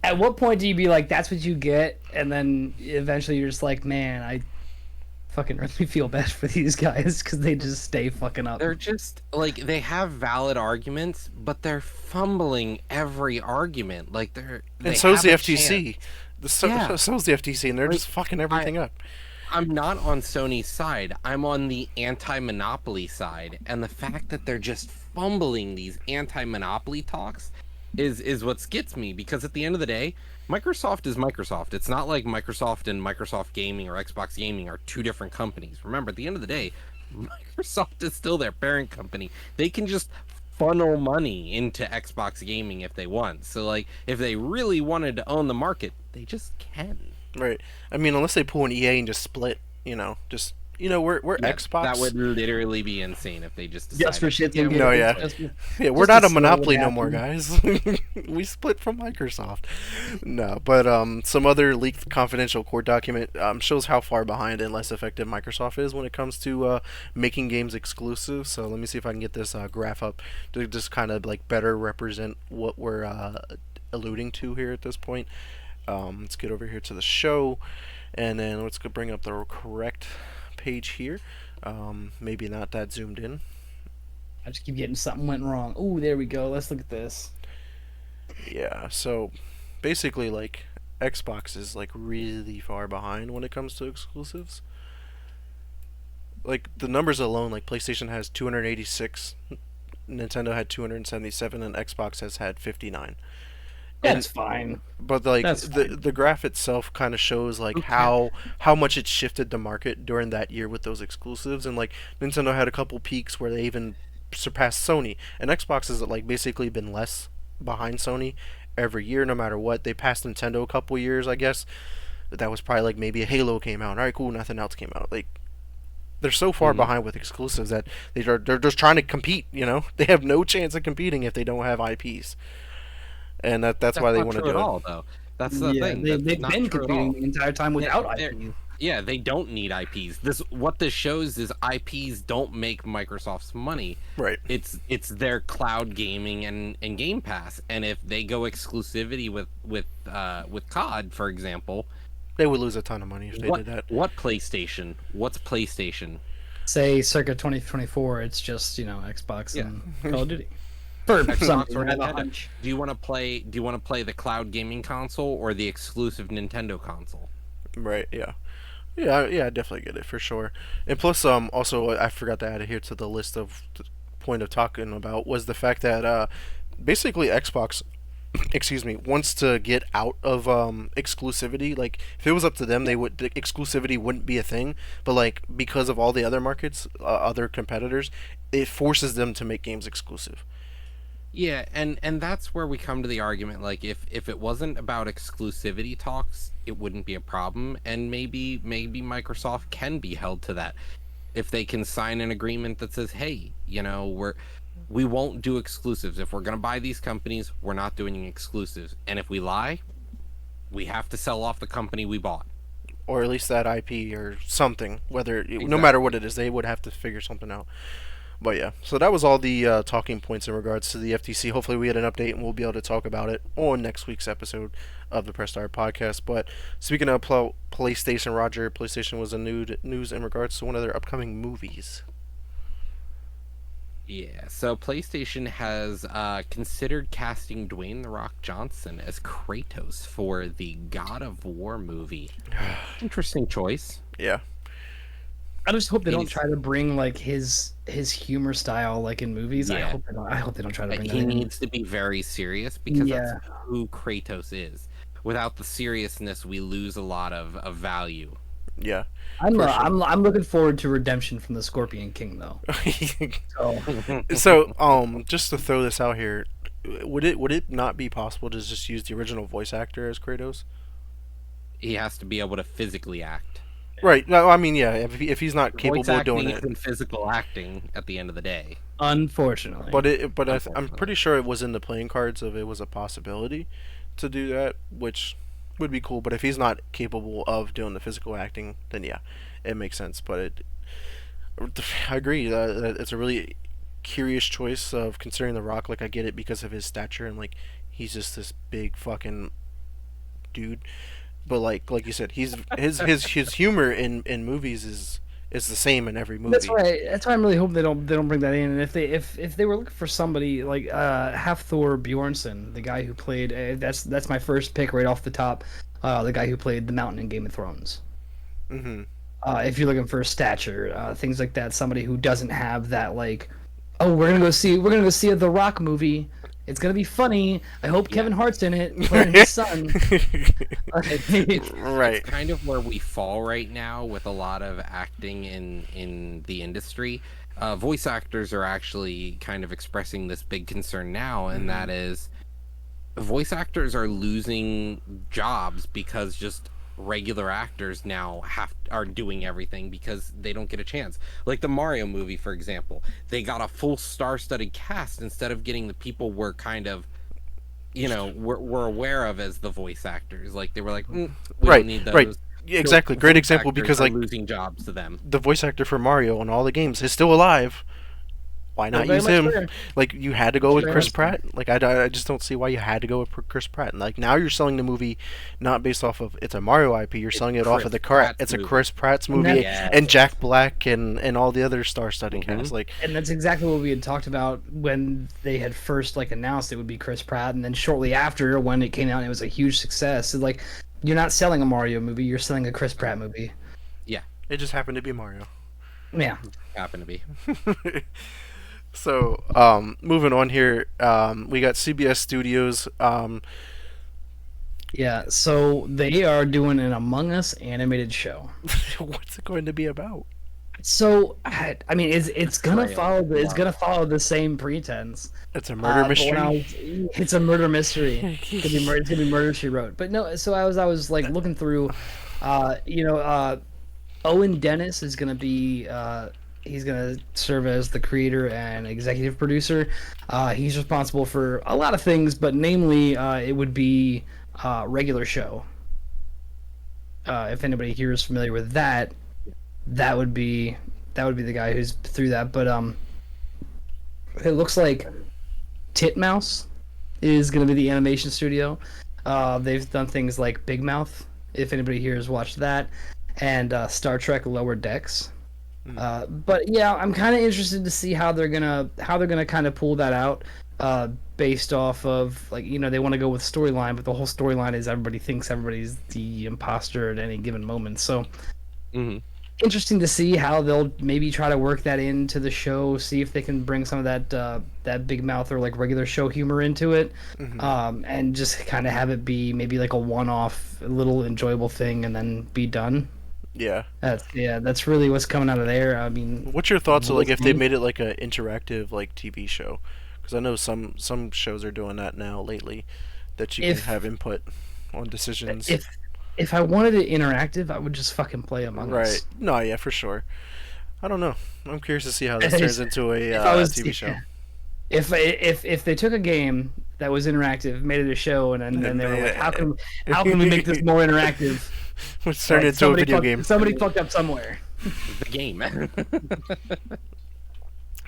At what point do you be like, that's what you get, and then eventually you're just like, man, I fucking really feel bad for these guys because they just stay fucking up.
They're just like they have valid arguments, but they're fumbling every argument. Like they
And so's
have
the
a
FTC.
chance. Yeah.
So's the FTC, and they're
Like,
just fucking everything up.
I'm not on Sony's side. I'm on the anti-monopoly side, and the fact that they're just fumbling these anti-monopoly talks is what gets me. Because at the end of the day, Microsoft is Microsoft. It's not like Microsoft and Microsoft Gaming or Xbox Gaming are two different companies. Remember, at the end of the day, Microsoft is still their parent company. They can just funnel money into Xbox Gaming if they want. So, like, if they really wanted to own the market, they just can.
Right. I mean, unless they pull an EA and just split, just we're
Yeah,
Xbox.
That would literally be insane if they just decided.
Just for shits
Yeah,
and
No,
giggles.
yeah.
Just for-
Yeah, we're
just
not
to
a
see what
monopoly
would
no more,
happen.
guys. We split from Microsoft. No, but some other leaked confidential court document shows how far behind and less effective Microsoft is when it comes to making games exclusive. So let me see if I can get this graph up to just kind of like better represent what we're alluding to here at this point. Let's get over here to the show, and then let's go bring up the correct page here. Maybe not that zoomed in.
I just keep getting something went wrong. Ooh, there we go. Let's look at this.
Yeah, so basically, like, Xbox is like really far behind when it comes to exclusives. Like the numbers alone, like PlayStation has 286, Nintendo had 277, and Xbox has had 59.
That's fine.
But like
That's fine.
the graph itself kind of shows like
Okay.
how much it shifted the market during that year with those exclusives, and like Nintendo had a couple peaks where they even surpassed Sony, and Xbox has like basically been less behind Sony every year, no matter what. They passed Nintendo a couple years, I guess. That was probably like maybe a Halo came out. All right, cool, nothing else came out. Like they're so far
Mhm.
behind with exclusives that they're just trying to compete. They have no chance of competing if they don't have IPs, and that's why they
not
want to
true
do
at
it.
all, though. That's the
Yeah,
thing.
they,
That's
they've
not
been
true at
competing
all.
the entire time without
They're-
IP.
Yeah, they don't need IPs. What this shows is IPs don't make Microsoft's money.
Right.
It's their cloud gaming and Game Pass. And if they go exclusivity with COD, for example,
They would lose a ton of money if they
what
did that.
what PlayStation? What's PlayStation?
Say circa 2024, it's just Xbox
Yeah.
and Call of Duty. For some
Xbox
reason,
or
I have a
Nintendo?
hunch.
Do you want to play the cloud gaming console or the exclusive Nintendo console?
Right. Yeah. Yeah. I definitely get it for sure. And plus, also I forgot to add it here to the list of the point of talking about was the fact that basically Xbox, excuse me, wants to get out of exclusivity. Like if it was up to them, the exclusivity wouldn't be a thing. But like because of all the other markets, other competitors, it forces them to make games exclusive.
Yeah, and that's where we come to the argument. Like, if it wasn't about exclusivity talks, it wouldn't be a problem, and maybe Microsoft can be held to that if they can sign an agreement that says, hey, we won't do exclusives. If we're gonna buy these companies, we're not doing exclusives, and if we lie, we have to sell off the company we bought.
Or at least that IP or something. Whether no
Exactly.
matter what it is, they would have to figure something out. But yeah, so that was all the talking points in regards to the FTC. Hopefully, we had an update and we'll be able to talk about it on next week's episode of the Press Start podcast. But speaking of PlayStation, Roger, PlayStation was a news in regards to one of their upcoming movies.
Yeah, so PlayStation has considered casting Dwayne The Rock Johnson as Kratos for the God of War movie. Interesting choice.
Yeah.
I just hope they don't
He's-
try to bring like his humor style like in movies.
Yeah.
I hope they don't try to bring that
He
in.
needs to be very serious because that's
Yeah.
who Kratos is. Without the seriousness, we lose a lot of value.
Yeah.
I'm
For sure.
I'm looking forward to redemption from the Scorpion King though. So
So, just to throw this out here, would it not be possible to just use the original voice actor as Kratos?
He has to be able to physically act.
Right. No, I mean, yeah. If he's not
Voice
capable of
acting
doing it,
isn't physical acting at the end of the day.
unfortunately,
but I'm
Unfortunately.
pretty sure it was in the playing cards of it was a possibility to do that, which would be cool. But if he's not capable of doing the physical acting, then yeah, it makes sense. But I agree. It's a really curious choice of considering The Rock. Like I get it because of his stature and like he's just this big fucking dude. But like you said, he's his humor in movies is the same in every movie.
that's why I'm really hoping they don't bring that in. And if they were looking for somebody like Hafthor Bjornsson, the guy who played that's my first pick right off the top, the guy who played the Mountain in Game of Thrones.
Mm-hmm.
If you're looking for stature, things like that, somebody who doesn't have that like, oh, we're gonna go see a The Rock movie. It's gonna be funny. I hope Kevin Hart's in it, playing his son.
Right.
It's kind of where we fall right now with a lot of acting in the industry. Voice actors are actually kind of expressing this big concern now, and that is voice actors are losing jobs because just regular actors now are doing everything because they don't get a chance. Like the Mario movie, for example, they got a full star-studded cast instead of getting the people we're kind of we're aware of as the voice actors. Like they were like, we
Right,
don't need those.
right. Yeah, exactly.
So
Great
voice
example
actors
because
are
like
losing jobs to them.
the voice actor for Mario on all the games is still alive. Why not
Very
use
much
him?
fair.
Like you had to go with
Very
Chris
much fair.
Pratt. Like I just don't see why you had to go with Chris Pratt. And like now you're selling the movie not based off of it's a Mario IP. You're selling it off of
Chris
the current.
Pratt's
It's a
movie.
Chris Pratt's
And
movie
that-
and Jack Black and all the other star-studded cast. Like
And that's exactly what we had talked about when they had first like announced it would be Chris Pratt, and then shortly after when it came out, and it was a huge success. It's like you're not selling a Mario movie, you're selling a Chris Pratt movie.
it just happened to be Mario.
Yeah.
Happen to be.
So, moving on here, we got CBS Studios.
Yeah, so they are doing an Among Us animated show.
What's it going to be about?
So I mean, it's gonna
Trail.
follow the same pretense.
It's a murder
But when I
mystery.
it's a murder mystery. It's gonna be Murder She Wrote. But no, so I was like looking through, Owen Dennis is gonna be he's gonna serve as the creator and executive producer. He's responsible for a lot of things, but namely, it would be regular show. If anybody here is familiar with that, that would be the guy who's through that. But it looks like Titmouse is gonna be the animation studio. They've done things like Big Mouth, if anybody here has watched that, and Star Trek Lower Decks. But yeah, I'm kind of interested to see how they're gonna kind of pull that out, based off of like they want to go with storyline, but the whole storyline is everybody thinks everybody's the imposter at any given moment. So interesting to see how they'll maybe try to work that into the show, see if they can bring some of that Big Mouth or like regular show humor into it, and just kind of have it be maybe like a one-off little enjoyable thing and then be done.
Yeah.
That's really what's coming out of there. I mean,
What's your thoughts of like if they
Mhm.
made it like a interactive like TV show? Because I know some shows are doing that now lately, that you
If-
can have input on decisions.
if I wanted it interactive, I would just fucking play Among
Right.
Us.
No, yeah, for sure. I don't know. I'm curious to see how this
If
turns into a
if I was-
TV show.
If they took a game that was interactive, made it a show, and then they were like, how can we make this more interactive?
Let's turn it
Like,
into a
somebody
video
fucked-
game.
Somebody fucked up somewhere.
The game.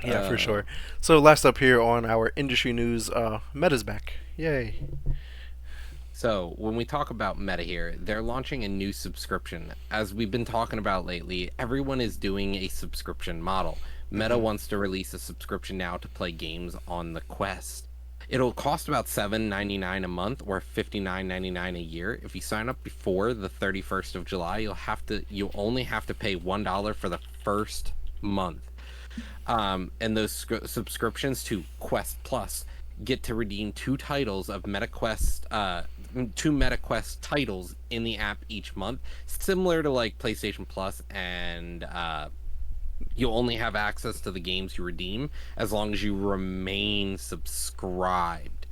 Yeah, for sure. So last up here on our industry news, Meta's back. Yay.
So, when we talk about Meta here, they're launching a new subscription. As we've been talking about lately, everyone is doing a subscription model. Meta wants to release a subscription now to play games on the Quest. It'll cost about $7.99 a month or $59.99 a year. If you sign up before the 31st of July, you'll only have to pay $1 for the first month. And those subscriptions to Quest Plus get to redeem two MetaQuest titles in the app each month, similar to like PlayStation Plus, and you'll only have access to the games you redeem as long as you remain subscribed.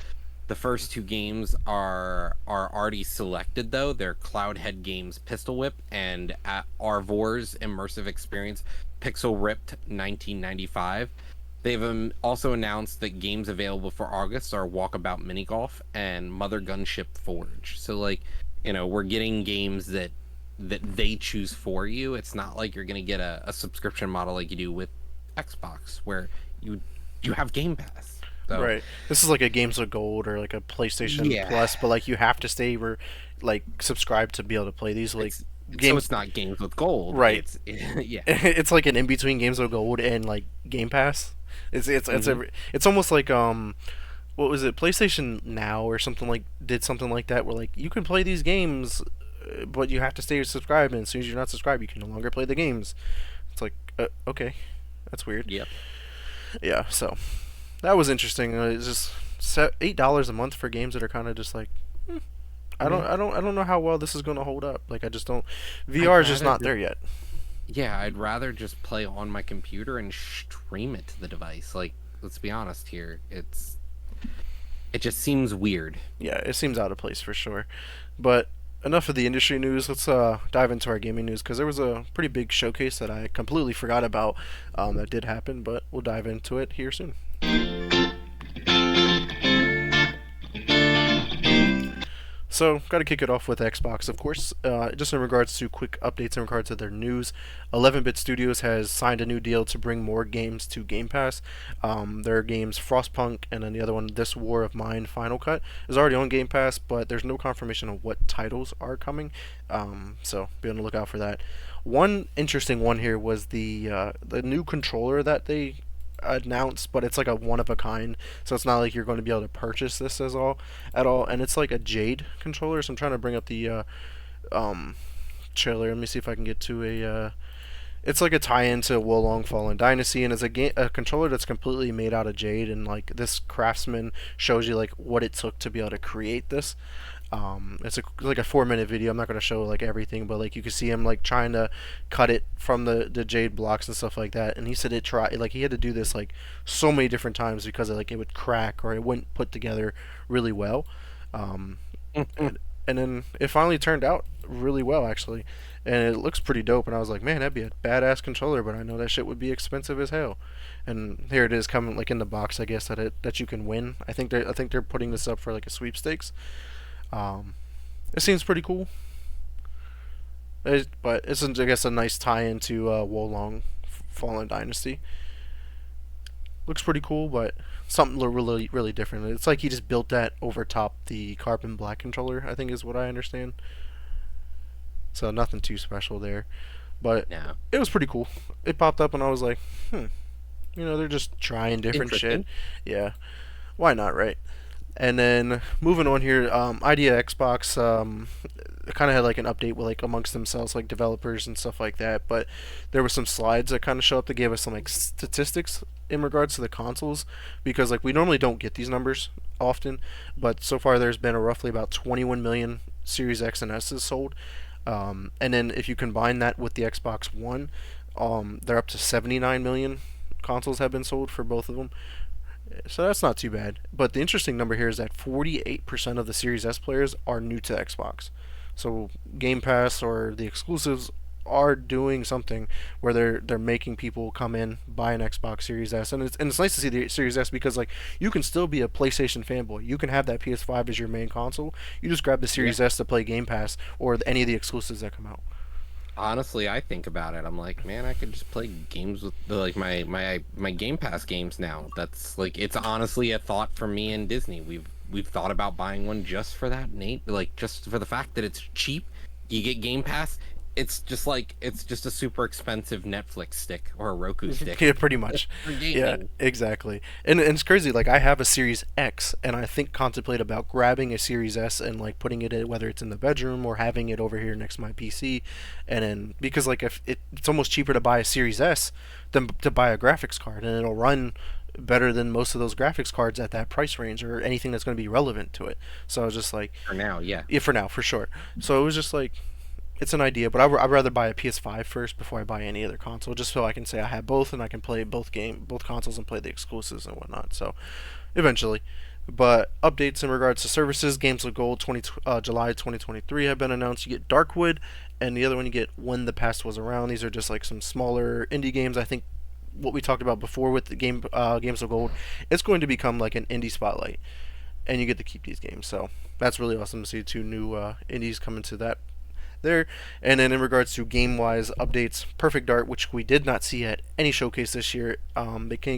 The first two games are already selected though. They're Cloudhead Games Pistol Whip and Arvor's immersive experience Pixel Ripped 1995. They've also announced that games available for August are Walkabout Mini Golf and Mother Gunship Forge. So like, we're getting games that they choose for you. It's not like you're gonna get a subscription model like you do with Xbox, where you have Game Pass. So,
Right. This is like a Games with Gold or like a PlayStation Plus, but like you have to stay subscribed to be able to play these
so it's not Games with Gold,
right?
Yeah,
it's like an in between Games with Gold and like Game Pass. It's almost like what was it, PlayStation Now or something did something like that, where like you can play these games, but you have to stay subscribed, and as soon as you're not subscribed, you can no longer play the games. It's like okay, that's weird.
Yep.
Yeah, so that was interesting. It's just $8 a month for games that are kind of just like, I don't know how well this is going to hold up. Like I just don't. VR is just not there yet.
Yeah, I'd rather just play on my computer and stream it to the device. Like, let's be honest here. It just seems weird.
Yeah, it seems out of place for sure. But enough of the industry news. Let's dive into our gaming news, because there was a pretty big showcase that I completely forgot about that did happen, but we'll dive into it here soon. So, got to kick it off with Xbox, of course. Just in regards to quick updates in regards to their news, 11-Bit Studios has signed a new deal to bring more games to Game Pass. Their games Frostpunk and then the other one, This War of Mine Final Cut, is already on Game Pass, but there's no confirmation of what titles are coming. So, be on the lookout for that. One interesting one here was the new controller that they announced, but it's like a one of a kind, so it's not like you're going to be able to purchase this at all, and it's like a Jade controller. So I'm trying to bring up the trailer. Let me see if I can get to a it's like a tie-in to Wolong Fallen Dynasty, and it's a controller that's completely made out of jade, and like this craftsman shows you like what it took to be able to create this. It's like a 4-minute video. I'm not gonna show like everything, but like you can see him like trying to cut it from the jade blocks and stuff like that. And he said he had to do this like so many different times because it would crack or it wouldn't put together really well. And then it finally turned out really well actually, and it looks pretty dope. And I was like, man, that'd be a badass controller, but I know that shit would be expensive as hell. And here it is coming like in the box, I guess, that you can win. I think they're putting this up for like a sweepstakes. It seems pretty cool. But it's, I guess, a nice tie-in to Wolong Fallen Dynasty. Looks pretty cool, but something really, really different. It's like he just built that over top the Carbon Black controller, I think is what I understand. So nothing too special there. But
No.
it was pretty cool. It popped up and I was like, they're just trying different shit. Yeah. Why not, right? And then moving on here, Idea Xbox kind of had like an update with like amongst themselves, like developers and stuff like that. But there were some slides that kind of show up that gave us some like statistics in regards to the consoles, because like we normally don't get these numbers often, but so far there's been roughly about 21 million Series X and S's sold. And then if you combine that with the Xbox One, they're up to 79 million consoles have been sold for both of them. So that's not too bad. But the interesting number here is that 48% of the Series S players are new to Xbox. So Game Pass or the exclusives are doing something where they're making people come in, buy an Xbox Series S, and it's nice to see the Series S, because like you can still be a PlayStation fanboy. You can have that PS5 as your main console. You just grab the Series S to play Game Pass or any of the exclusives that come out.
Honestly, I think about it. I'm like, man, I could just play games with my Game Pass games now. That's like, it's honestly a thought for me and Disney. We've thought about buying one just for that, Nate. Like, just for the fact that it's cheap. You get Game Pass. it's just a super expensive Netflix stick or a Roku stick.
Yeah, pretty much.
For
Yeah,
gaming.
exactly. And it's crazy. Like I have a Series X, and I think contemplate about grabbing a Series S and like putting it in, whether it's in the bedroom or having it over here next to my PC, and then because like if it's almost cheaper to buy a Series S than to buy a graphics card, and it'll run better than most of those graphics cards at that price range or anything that's going to be relevant to it. So I was just like,
For now, yeah.
yeah, for now, for sure. So it was just like it's an idea, but I'd rather buy a PS5 first before I buy any other console, just so I can say I have both and I can play both consoles and play the exclusives and whatnot. So eventually, but updates in regards to services, Games of Gold July 2023 have been announced. You get Darkwood, and the other one you get When the Past Was Around. These are just like some smaller indie games. I think what we talked about before with the Games of Gold, it's going to become like an indie spotlight, and you get to keep these games. So that's really awesome to see two new indies come into that there. And then in regards to game-wise updates, Perfect Dark, which we did not see at any showcase this year,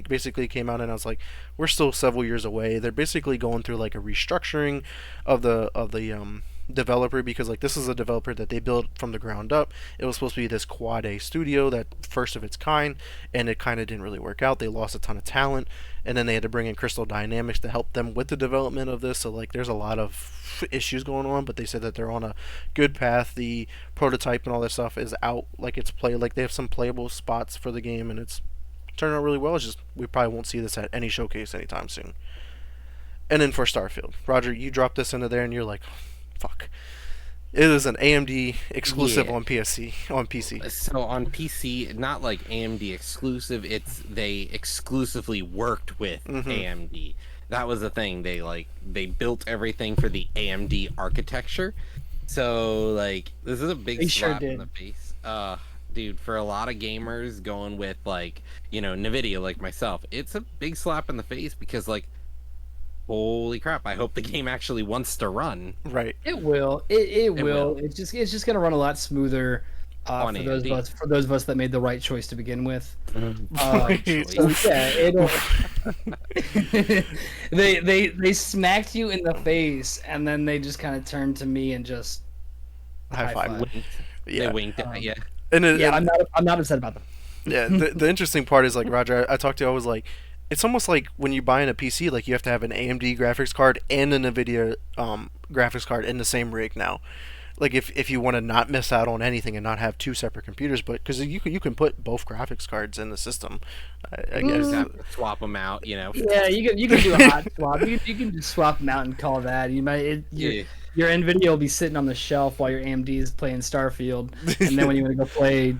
basically came out, and I was like, we're still several years away. They're basically going through like a restructuring of the developer, because like this is a developer that they built from the ground up. It was supposed to be this quad A studio, that first of its kind, and it kind of didn't really work out. They lost a ton of talent, and then they had to bring in Crystal Dynamics to help them with the development of this. So like there's a lot of issues going on, but they said that they're on a good path. The prototype and all that stuff is out, like it's like they have some playable spots for the game, and it's turned out really well. It's just we probably won't see this at any showcase anytime soon. And then for Starfield, Roger, you dropped this into there, and you're like, fuck. It is an AMD exclusive
Yeah.
on PC. On PC.
So on PC, not like AMD exclusive. It's they exclusively worked with AMD. That was the thing. They built everything for the AMD architecture. So like this is a big
They sure
slap in
did.
the face. Dude, for a lot of gamers going with like Nvidia, like myself, it's a big slap in the face because like, holy crap! I hope the game actually wants to run
Right.
It will. It will.
will.
It's just gonna run a lot smoother
On
for those of
AMD.
us that made the right choice to begin with.
Right.
So yeah, it'll. they smacked you in the face, and then they just kind of turned to me and just
High five.
Winked.
Yeah.
They winked at you.
And
yeah. I'm not upset about that.
yeah, the interesting part is like Roger, I talked to you, I was like, it's almost like when you buy in a PC, like you have to have an AMD graphics card and an Nvidia graphics card in the same rig now. Like if you want to not miss out on anything and not have two separate computers, but because you can put both graphics cards in the system, I guess.
Just have to swap them out.
Yeah, you can do a hot swap. You can just swap them out and call that. You might
Yeah.
your Nvidia will be sitting on the shelf while your AMD is playing Starfield, and then when you want to go play,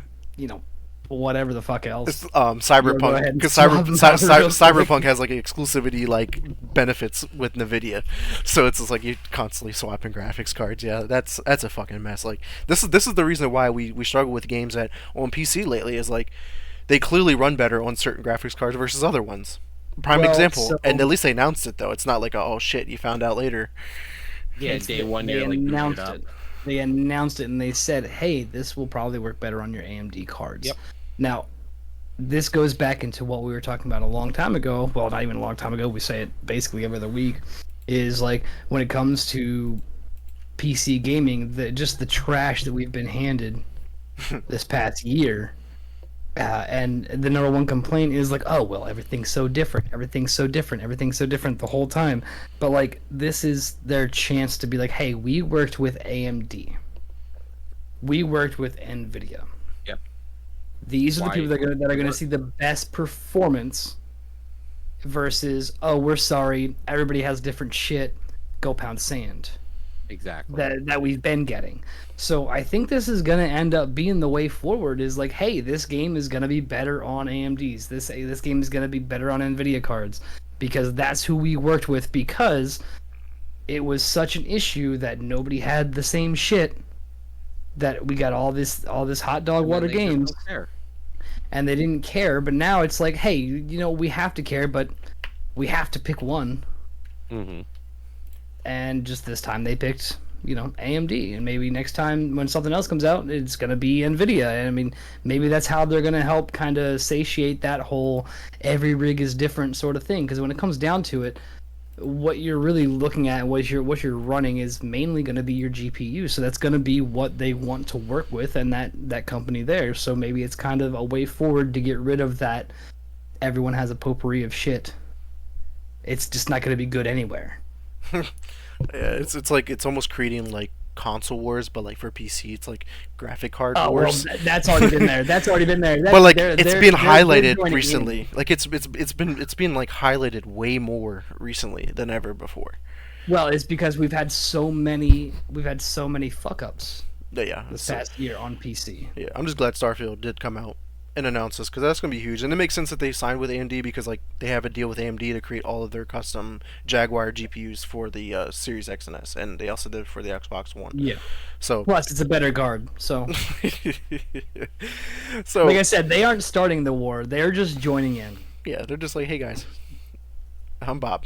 whatever the fuck else.
It's,
You'll go ahead
Cyberpunk,
and
because
swap 'em out real quick.
Cyberpunk has like exclusivity like benefits with Nvidia, so it's just like you're constantly swapping graphics cards. Yeah, that's a fucking mess. Like this is the reason why we struggle with games that on PC lately, is like they clearly run better on certain graphics cards versus other ones. Prime
Well,
example,
so-
and at least they announced it though. It's not like oh shit, you found out later.
Yeah,
It's-
day one
they
you're like booted
announced
up.
it. They announced it and they said, "Hey, this will probably work better on your AMD cards."
Yep.
Now, this goes back into what we were talking about a long time ago. Well, not even a long time ago. We say it basically every other week. Is like when it comes to PC gaming, just the trash that we've been handed this past year. And the number one complaint is like, oh well, everything's so different, everything's so different, everything's so different the whole time. But like, this is their chance to be like, hey, we worked with AMD, we worked with Nvidia.
Yep.
These are the
Why-
people that are going to see the best performance. Versus, oh, we're sorry, everybody has different shit. Go pound sand.
Exactly.
That we've been getting. So I think this is gonna end up being the way forward. Is like, hey, this game is gonna be better on AMDs. This game is gonna be better on Nvidia cards, because that's who we worked with. Because it was such an issue that nobody had the same shit. That we got all this hot dog water
And they just
games,
don't care.
and they didn't care. But now it's like, hey, we have to care, but we have to pick one.
Mm-hmm.
And just this time they picked AMD, and maybe next time when something else comes out it's going to be Nvidia. And I mean, maybe that's how they're going to help kind of satiate that whole every rig is different sort of thing, because when it comes down to it, what you're really looking at, what you're running is mainly going to be your GPU. So that's going to be what they want to work with, and that company there. So maybe it's kind of a way forward to get rid of that. Everyone has a potpourri of shit. It's just not going to be good anywhere.
Yeah, it's like it's almost creating like console wars, but like for PC, it's like graphic card
Oh well,
wars.
that's already been there. That's already been there.
But like
They're,
it's
they're,
been
they're
highlighted
joining
recently.
in.
Like it's been like highlighted way more recently than ever before.
Well, it's because we've had so many fuck ups
Yeah,
this
so,
past year on PC.
yeah. I'm just glad Starfield did come out and announce this because that's gonna be huge, and it makes sense that they signed with AMD because like they have a deal with AMD to create all of their custom Jaguar GPUs for the Series X and S, and they also did it for the Xbox One.
Yeah.
So,
Plus, it's a better guard. So,
so
like I said, they aren't starting the war. They're just joining in.
yeah, they're just like, hey guys, I'm Bob.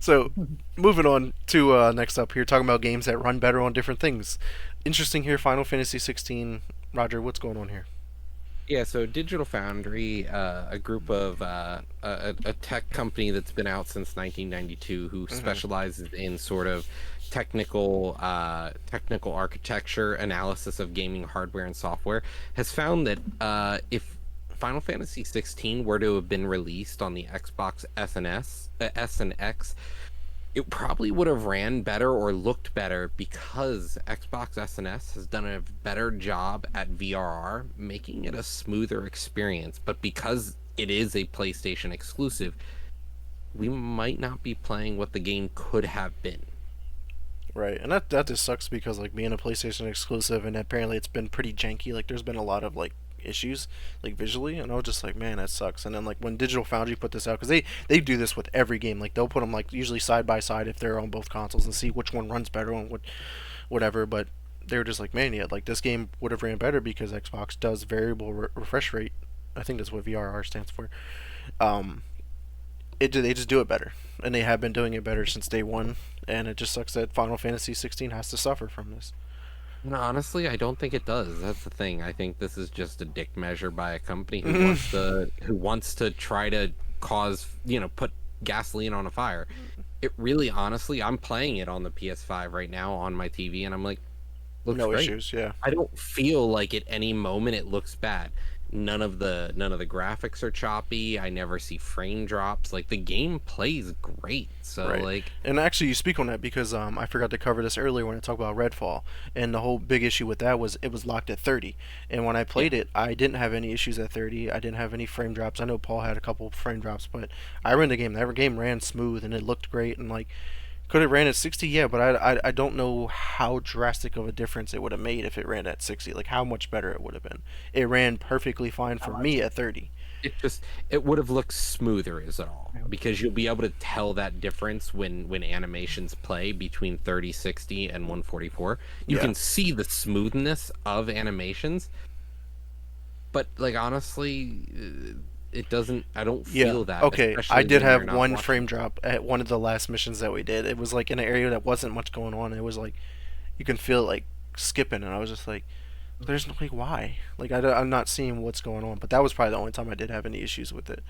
So, moving on to next up here, talking about games that run better on different things. Interesting here, Final Fantasy 16. Roger, what's going on here?
Yeah, so Digital Foundry, a group of a tech company that's been out since 1992, who specializes in sort of technical architecture analysis of gaming hardware and software, has found that if Final Fantasy 16 were to have been released on the Xbox S and X, it probably would have ran better or looked better because Xbox SNS has done a better job at VRR, making it a smoother experience. But because it is a PlayStation exclusive, we might not be playing what the game could have been.
Right, and that just sucks because like being a PlayStation exclusive, and apparently it's been pretty janky. Like there's been a lot of like issues like visually, and I was just like, man, that sucks. And then like when Digital Foundry put this out, because they do this with every game, like they'll put them like usually side by side if they're on both consoles and see which one runs better on whatever. But they were just like, man, yeah, like this game would have ran better because Xbox does variable refresh rate. I think that's what VRR stands for. Um, they just do it better, and they have been doing it better since day one. And it just sucks that Final Fantasy 16 has to suffer from this.
And honestly, I don't think it does. That's the thing. I think this is just a dick measure by a company who wants to try to cause, put gasoline on a fire. It really, honestly, I'm playing it on the PS5 right now on my TV, and I'm like, looks
No
great.
issues, yeah.
I don't feel like at any moment it looks bad. None of the graphics are choppy. I never see frame drops. Like the game plays great. So
Right.
like
And actually, you speak on that because I forgot to cover this earlier when I talked about Redfall, and the whole big issue with that was it was locked at 30. And when I played it, I didn't have any issues at 30. I didn't have any frame drops. I know Paul had a couple frame drops, but I ran the game. That game ran smooth and it looked great. And like, could it ran at 60? Yeah, but I don't know how drastic of a difference it would have made if it ran at 60. Like how much better it would have been. It ran perfectly fine for me at 30.
it would have looked smoother is all, because you'll be able to tell that difference when animations play between 3060 and 144. You
Yeah.
can see the smoothness of animations, but like honestly, it doesn't. I don't
Yeah.
feel that.
Okay. I
especially
did
when you're
have
not
one
watching.
frame drop at one of the last missions that we did. It was like in an area that wasn't much going on. It was like you can feel it like skipping, and I was just like, "There's no like why?" Like I'm not seeing what's going on. But that was probably the only time I did have any issues with it.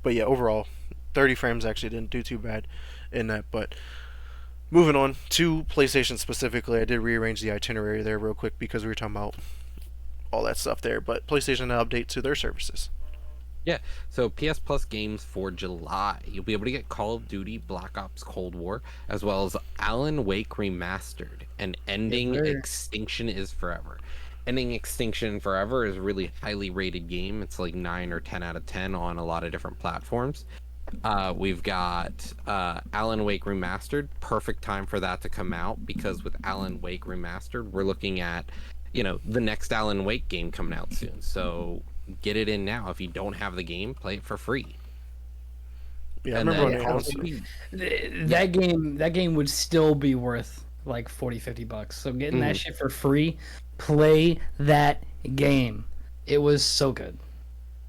But yeah, overall, 30 frames actually didn't do too bad in that. But moving on to PlayStation specifically, I did rearrange the itinerary there real quick because we were talking about all that stuff there. But PlayStation now update to their services.
Yeah, so PS Plus games for July. You'll be able to get Call of Duty Black Ops Cold War, as well as Alan Wake Remastered, and Ending
sir.
Extinction is Forever. Ending Extinction Forever is a really highly rated game. It's like 9 or 10 out of 10 on a lot of different platforms. We've got Alan Wake Remastered. Perfect time for that to come out, because with Alan Wake Remastered, we're looking at, the next Alan Wake game coming out soon. So get it in now. If you don't have the game, play it for free.
Yeah, I
And
remember
then
on
Call
the
of
announcement.
Duty-
That game would still be worth like 40-50 bucks. So getting that
Mhm.
shit for free, play that game. It was so good.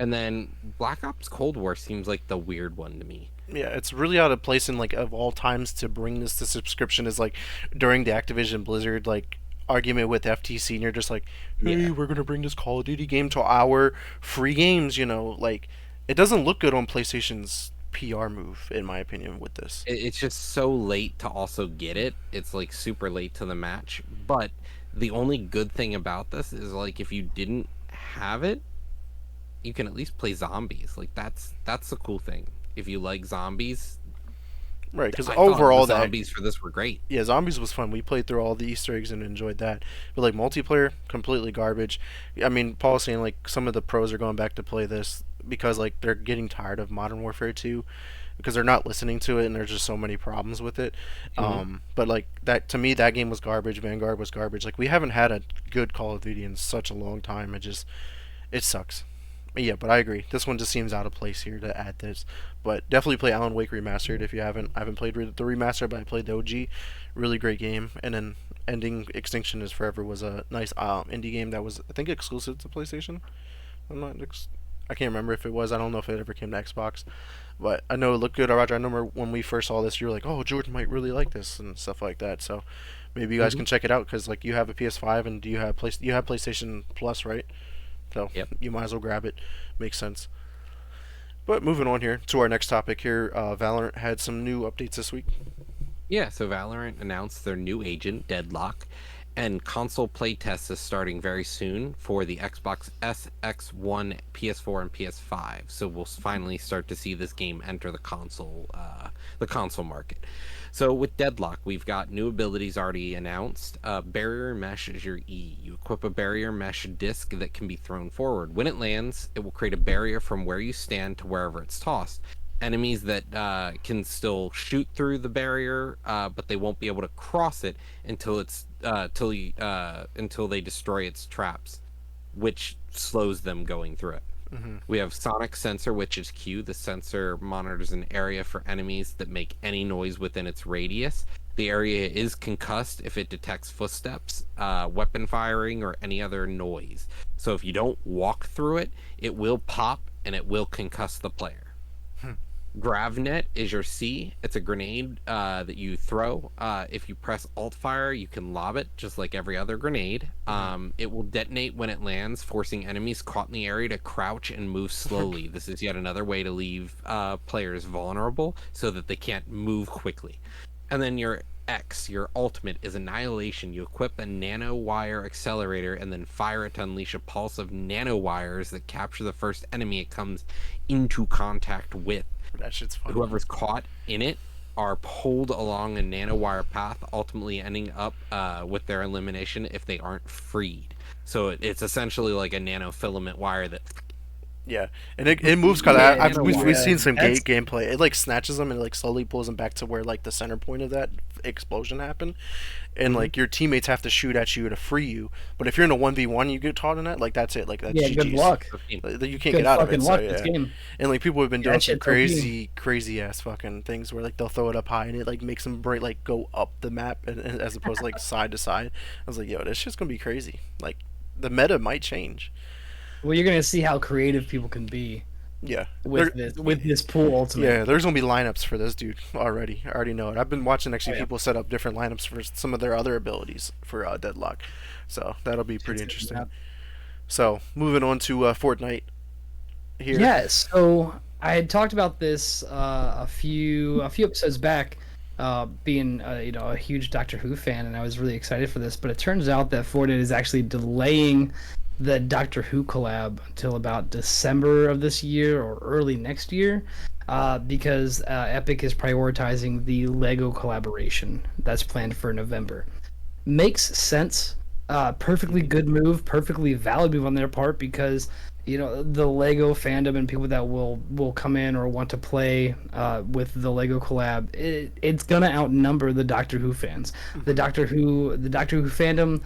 And then Black Ops Cold War seems like the weird one to me.
Yeah, it's really out of place in like of all times to bring this to subscription is like during the Activision Blizzard like argument with FTC, and you're just like, hey,
Yeah.
we're gonna bring this Call of Duty game to our free games. Like it doesn't look good on PlayStation's PR move in my opinion with this.
It's just so late to also get it. It's like super late to the match. But the only good thing about this is like if you didn't have it, you can at least play zombies. Like that's the cool thing. If you like zombies,
Right, because
I thought
overall
the
that
zombies for this were great.
yeah, zombies was fun. We played through all the Easter eggs and enjoyed that. But like multiplayer, completely garbage. I mean, Paul was saying like some of the pros are going back to play this because like they're getting tired of Modern Warfare 2 because they're not listening to it and there's just so many problems with it. But like that to me, that game was garbage. Vanguard was garbage. Like we haven't had a good Call of Duty in such a long time. It sucks. Yeah, but I agree. This one just seems out of place here to add this. But definitely play Alan Wake Remastered if you haven't. I haven't played the remaster, but I played the OG. Really great game. And then Ending Extinction is Forever was a nice indie game that was I think exclusive to PlayStation. I can't remember if it was. I don't know if it ever came to Xbox. But I know it looked good, Roger. I remember when we first saw this, you were like, "Oh, George might really like this" and stuff like that. So maybe you guys can check it out because like you have a PS5 and you have PlayStation Plus, right? So
Yep.
you might as well grab it. Makes sense. But moving on here to our next topic here, Valorant had some new updates this week.
Yeah, so Valorant announced their new agent, Deadlock, and console playtest is starting very soon for the Xbox S, X1, PS4, and PS5. So we'll finally start to see this game enter the console market. So with Deadlock, we've got new abilities already announced. Barrier Mesh is your E. You equip a barrier mesh disc that can be thrown forward. When it lands, it will create a barrier from where you stand to wherever it's tossed. Enemies that can still shoot through the barrier, but they won't be able to cross it until until they destroy its traps, which slows them going through it. We have Sonic Sensor, which is Q. The sensor monitors an area for enemies that make any noise within its radius. The area is concussed if it detects footsteps, weapon firing, or any other noise. So if you don't walk through it, it will pop and it will concuss the player. GravNet is your C. It's a grenade that you throw. If you press Alt Fire, you can lob it just like every other grenade. It will detonate when it lands, forcing enemies caught in the area to crouch and move slowly. This is yet another way to leave players vulnerable so that they can't move quickly. And then your X, your ultimate, is Annihilation. You equip a nanowire accelerator and then fire it to unleash a pulse of nanowires that capture the first enemy it comes into contact with.
That shit's fun.
Whoever's caught in it are pulled along a nanowire path, ultimately ending up with their elimination if they aren't freed. So it's essentially like a nanofilament wire that.
Yeah, and it moves kind of.
Yeah,
We've seen some
that's-
gameplay. It like snatches them and like slowly pulls them back to where like the center point of that explosion happened, and like your teammates have to shoot at you to free you. But if you're in a 1v1, you get caught in that. Like that's it. Like that's
Yeah, good
GG's.
luck.
Like, you can't
Good
get out of
fucking
it.
luck
So,
this
yeah.
game.
And like people have been
Yeah,
doing
that
some
shit's OP.
crazy ass fucking things where like they'll throw it up high and it like makes them like go up the map and as opposed to like side to side. I was like, yo, this shit's gonna be crazy. Like the meta might change.
Well, you're gonna see how creative people can be
Yeah.
with this pool ultimate.
Yeah, there's gonna be lineups for this dude already. I already know it. I've been watching actually
Oh, yeah.
people set up different lineups for some of their other abilities for Deadlock, so that'll be pretty interesting.
Yeah.
So moving on to Fortnite here.
Yeah, so I had talked about this a few episodes back, being a huge Doctor Who fan, and I was really excited for this. But it turns out that Fortnite is actually delaying the Doctor Who collab until about December of this year or early next year, because Epic is prioritizing the Lego collaboration that's planned for November. Makes sense. Perfectly good move, perfectly valid move on their part, because the Lego fandom and people that will come in or want to play with the Lego collab, it's gonna outnumber the Doctor Who fans. The Doctor Who fandom,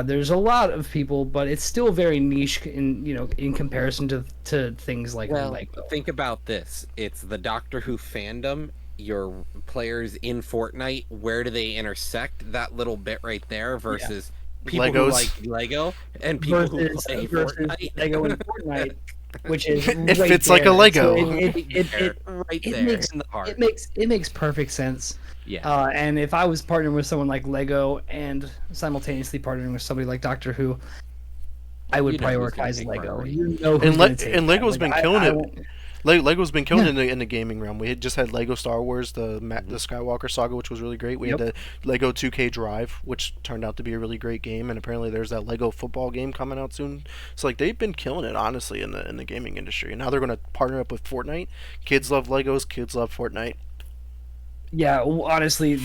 there's a lot of people, but it's still very niche in comparison to things like Lego.
Think about this. It's the Doctor Who fandom. Your players in Fortnite, where do they intersect? That little bit right there versus people
Legos.
who like Lego and people who play
versus
Fortnite.
Lego and Fortnite, which is
It
right
fits like a
there.
Lego.
So it
right
it
there
makes
in the heart.
it makes perfect sense.
Yeah.
And if I was partnering with someone like Lego and simultaneously partnering with somebody like Doctor Who, I would
You know who's gonna
prioritize
take
Lego.
priority.
You know who's
And
gonna take
and
that.
Lego's
Like,
been killing
I
it.
won't-
Lego's been killing
Yeah.
in the gaming realm. We had just had Lego Star Wars, the Skywalker saga, which was really great. We
Yep.
had the Lego 2K Drive, which turned out to be a really great game, and apparently there's that Lego football game coming out soon. So like they've been killing it honestly in the gaming industry, and now they're going to partner up with Fortnite. Kids love Legos, kids love Fortnite.
Yeah, honestly,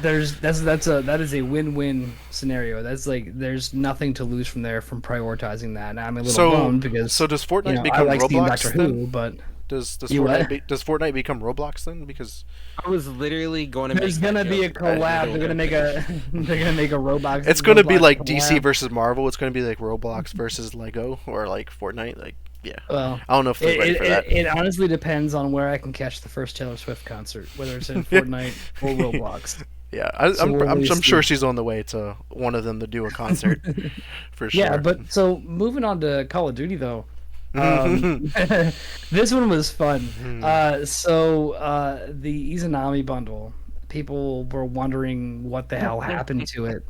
that is a win-win scenario. That's like there's nothing to lose from there from prioritizing that. And I'm a little bummed because
So does Fortnite
you know, I
become
like seeing
Roblox
Doctor
then?
Who, but
Does
You what?
does Fortnite become Roblox then? Because
I was literally going to
there's
make that
gonna be a
joke.
collab. They're gonna make a they're gonna make a Roblox.
it's going to be
Roblox
like DC
collab.
versus Marvel. It's going to be like Roblox versus Lego or like Fortnite. Like yeah,
Well,
I don't know if they're ready for that.
it honestly depends on where I can catch the first Taylor Swift concert, whether it's in Fortnite or Roblox.
Yeah,
So we'll really
I'm sure
see.
she's on the way to one of them to do a concert for sure.
Yeah, but so moving on to Call of Duty though. This one was fun. The Izanami bundle, people were wondering what the hell happened to it.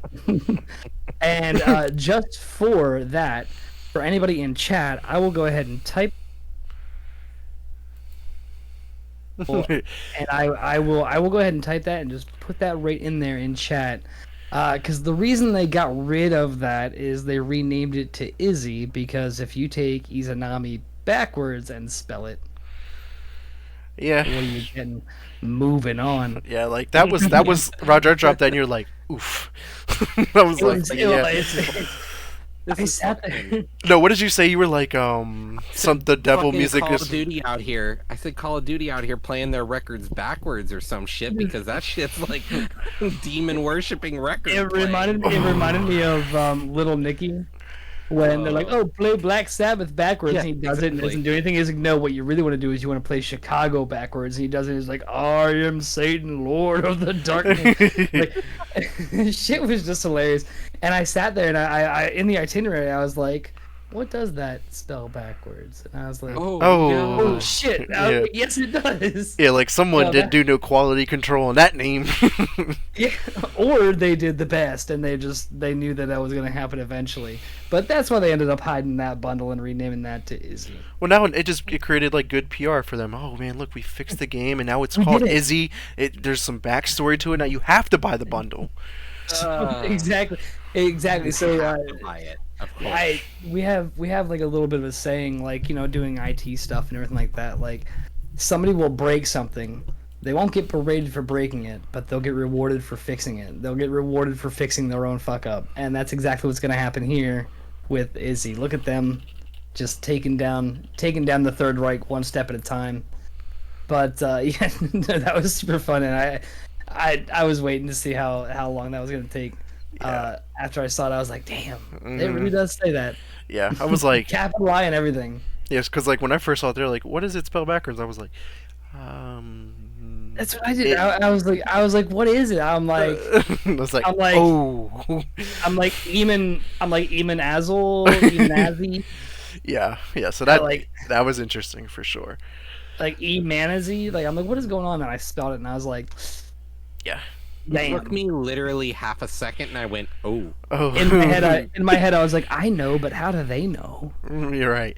And just for that, for anybody in chat, I will go ahead and type and I will go ahead and type that and just put that right in there in chat. Because the reason they got rid of that is they renamed it to Izzy, because if you take Izanami backwards and spell it,
yeah,
what are you getting? Moving on.
yeah, like that was Roger I dropped that and you're like oof. I was like
I sat there.
no, what did you say? You were like the devil
Fucking
music
Call
is
of Duty out here. I said Call of Duty out here playing their records backwards or some shit because that shit's like demon worshipping records.
It reminded me of Little Nicky. When they're like, "Oh, play Black Sabbath backwards,"
Yeah,
and he does it and
exactly.
doesn't do anything. He's like, "No, what you really want to do is you want to play Chicago backwards," and he does it. He's like, "I am Satan, Lord of the Darkness." Like, shit was just hilarious. And I sat there and I in the itinerary, I was like, "What does that spell backwards?" And I was like,
Oh,
Oh.
"Oh
no.
shit!" And I was
Yeah.
like, "Yes, it does."
yeah, like someone
No,
did
that-
do no quality control on that name.
Yeah, or they did the best, and they knew that was going to happen eventually. But that's why they ended up hiding that bundle and renaming that to Izzy.
Well, now it created like good PR for them. Oh man, look, we fixed the game, and now it's
We
called
did it.
Izzy. There's some backstory to it. Now you have to buy the bundle.
Exactly. So
Buy it, of course.
we have like a little bit of a saying, like, you know, doing IT stuff and everything like that. Like, somebody will break something. They won't get berated for breaking it, but they'll get rewarded for fixing it. They'll get rewarded for fixing their own fuck up, and that's exactly what's going to happen here with Izzy. Look at them, just taking down the Third Reich one step at a time. But yeah, that was super fun, and I was waiting to see how long that was going to take. After I saw it, I was like, damn, it really does say that.
Yeah, I was like,
Capital I and everything.
yes, because like when I first saw it, they're like, what does it spell backwards? I was like,
That's what I did. I was like, what is it? I'm like,
I was like,
I'm like-
oh,
Eamon Azel, Eamon Azzy,
yeah. So
I
that
like-
that was interesting for sure.
like Emanazy. Like, I'm like, what is going on? And I spelled it, and I was like,
Yeah.
It took
damn.
me literally half a second, and I went, "Oh,
Oh,
In my head, I was like, I know, but how do they know?
you're right.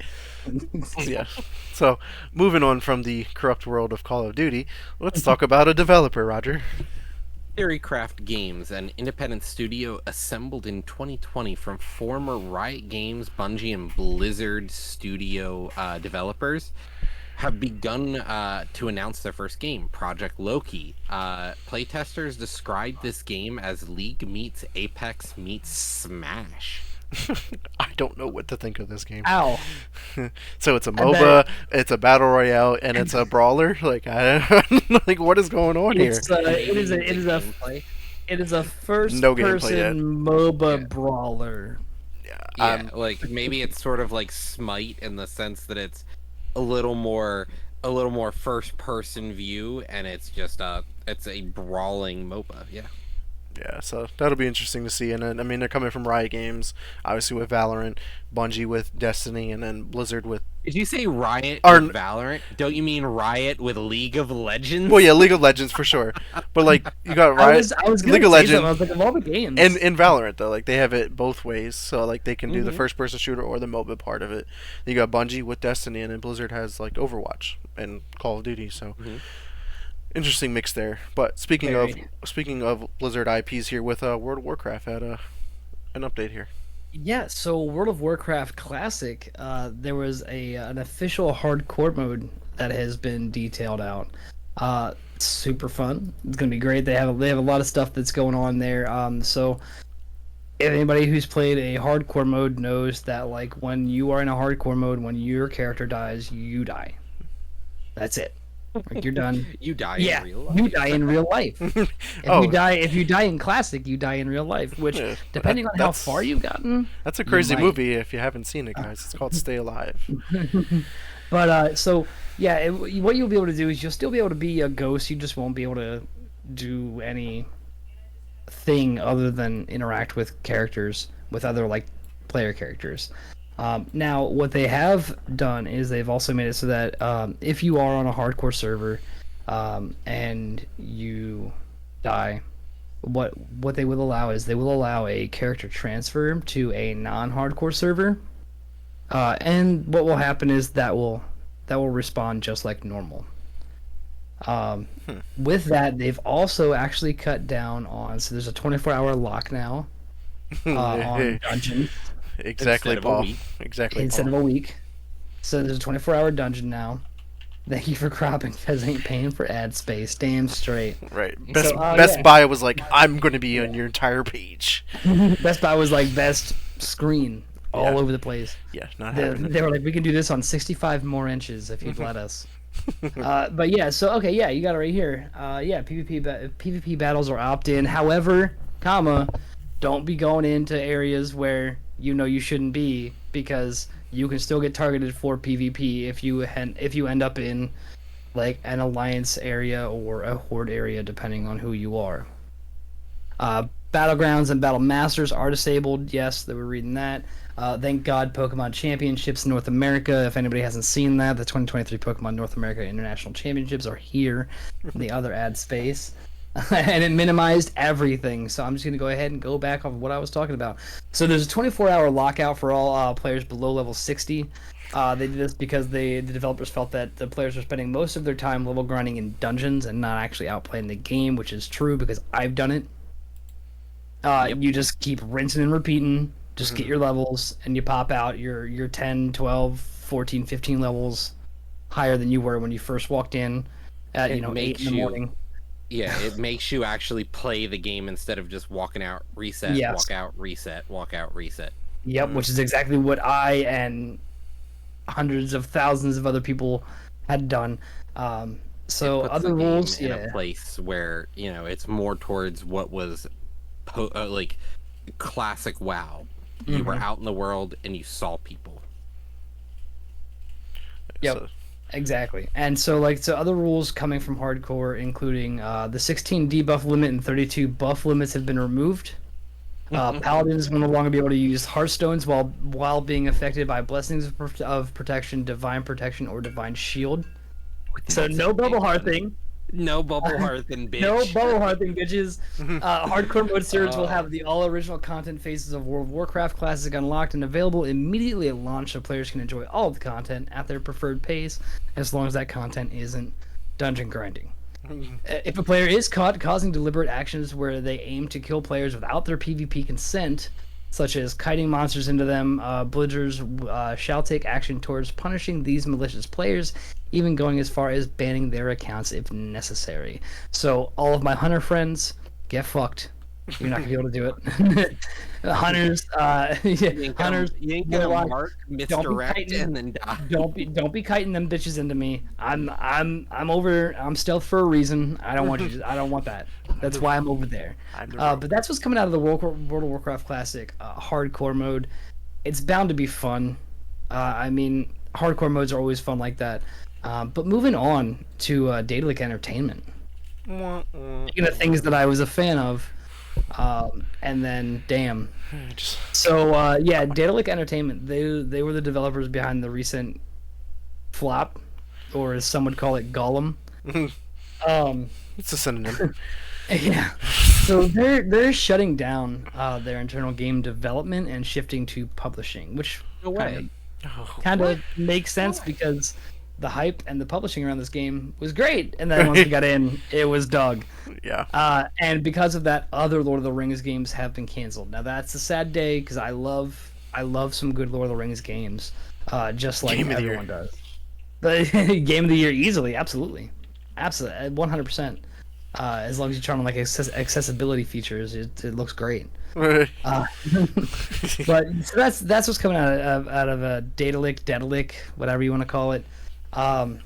Yeah. So moving on from the corrupt world of Call of Duty, let's talk about a developer, Roger.
Theorycraft Games, an independent studio assembled in 2020 from former Riot Games, Bungie, and Blizzard studio developers, have begun to announce their first game, Project Loki. Playtesters described this game as League meets Apex meets Smash.
I don't know what to think of this game.
Ow.
So it's a
bet-
MOBA, it's a battle royale, and it's a brawler. Like like what is going on here?
It's it is a
Gameplay.
it is a first
No gameplay yet.
person MOBA
Yeah.
brawler.
Yeah, like maybe it's sort of like Smite in the sense that it's a little more first person view, and it's just it's a brawling MOBA.
Yeah, so that'll be interesting to see. And then, I mean, they're coming from Riot Games, obviously with Valorant, Bungie with Destiny, and then Blizzard with.
Did you say Riot
Or-
with Valorant? Don't you mean Riot with League of Legends?
Well, yeah, League of Legends for sure. But like you got
I
Riot,
was gonna
League of
say
Legends,
something. I was like, of all the games.
and in Valorant though, like they have it both ways. So like they can do the
Mm-hmm.
first person shooter or the MOBA part of it. You got Bungie with Destiny, and then Blizzard has like Overwatch. and Call of Duty. So
Mhm.
interesting mix there. But
Very.
speaking of Blizzard IPs here with World of Warcraft had an update here.
Yeah, so World of Warcraft Classic, there was an official hardcore mode that has been detailed out. Super fun. It's gonna be great. They have a lot of stuff that's going on there. So if anybody who's played a hardcore mode knows that like when you are in a hardcore mode, when your character dies, you die. That's it. Like you're done.
You die
Yeah,
in real life.
you die in real life.
Oh.
If you die in classic, you die in real life. Which,
Yeah,
depending on how
that's-
far you've gotten,
That's a
you
crazy
might.
movie if you haven't seen it, guys. It's called Stay Alive.
But so yeah, what you'll be able to do is you'll still be able to be a ghost. You just won't be able to do any thing other than interact with characters, with other like player characters. Now, what they have done is they've also made it so that if you are on a hardcore server and you die, what they will allow is they will allow a character transfer to a non-hardcore server, and what will happen is that will respond just like normal. With that, they've also actually cut down on, so there's a 24-hour lock now on dungeons.
Exactly,
Instead of a
Paul.
week.
Exactly,
Instead
Paul.
of a week. So there's a 24-hour dungeon now. Thank you for cropping, because ain't paying for ad space. Damn straight.
Right. Best
yeah.
Best Buy was like, I'm going to be on your entire page.
Best Buy was like best screen all
Yeah.
over the place.
Yeah, not
They,
happening.
they were like, we can do this on 65 more inches if you'd let us. But yeah, so okay, yeah, you got it right here. Yeah, PvP battles are opt-in. However, don't be going into areas where you know you shouldn't be, because you can still get targeted for PvP if you end up in like an alliance area or a horde area, depending on who you are. Battlegrounds and Battle Masters are disabled. Yes, they were reading that. Thank God, Pokemon Championships North America. If anybody hasn't seen that, the 2023 Pokemon North America International Championships are here in the other ad space. And it minimized everything. So I'm just going to go ahead and go back off of what I was talking about. So there's a 24-hour lockout for all players below level 60. They did this because the developers felt that the players were spending most of their time level grinding in dungeons and not actually out playing the game, which is true because I've done it. You just keep rinsing and repeating, just get your levels, and you pop out your 10, 12, 14, 15 levels higher than you were when you first walked in at,
It
8
makes
in the
you-
morning.
Yeah, it makes you actually play the game instead of just walking out, reset,
Yes.
walk out, reset, walk out, reset.
Yep, which is exactly what I and hundreds of thousands of other people had done. So
It puts
other
the game
rules,
in
yeah.
a place where it's more towards what was like classic WoW. You were out in the world and you saw people.
Yep.
So,
Exactly. And so other rules coming from hardcore, including the 16 debuff limit and 32 buff limits have been removed. Paladins will no longer be able to use Hearthstones while being affected by Blessings of Protection, Divine Protection, or Divine Shield. So
That's
no
a big
bubble
one.
hearthing.
No bubble hearthing, bitch.
No bubble hearthing, bitches. Hardcore mode servers will have the all original content phases of World of Warcraft Classic unlocked and available immediately at launch, so players can enjoy all of the content at their preferred pace, as long as that content isn't dungeon grinding. If a player is caught causing deliberate actions where they aim to kill players without their PvP consent, such as kiting monsters into them, Blizzards shall take action towards punishing these malicious players, even going as far as banning their accounts if necessary. So all of my hunter friends, get fucked. You're not gonna be able to do it. Hunters, hunters,
You ain't
you know
gonna
what?
mark,
Don't be
misdirect,
kiting-
and then die.
don't be kiting them bitches into me. I'm stealth for a reason. I don't want you. I don't want that. That's why I'm over there.
I'm the
But that's what's coming out of the World of Warcraft Classic hardcore mode. It's bound to be fun. I mean, hardcore modes are always fun like that. But moving on to Daedalic Entertainment. Speaking of things that I was a fan of, and then damn.
just,
Yeah, Daedalic Entertainment. They were the developers behind the recent flop, or as some would call it, Gollum.
it's a synonym.
Yeah. So they're shutting down their internal game development and shifting to publishing, which
No way.
kind of makes sense because the hype and the publishing around this game was great, and then once we got in, it was dog.
Yeah.
And because of that, other Lord of the Rings games have been canceled. Now that's a sad day because I love some good Lord of the Rings games, just like
Game of the year.
everyone does. But game of the year easily, absolutely, 100%. As long as you turn on like accessibility features, it looks great. But so that's what's coming out of a Daedalic, whatever you want to call it. I'm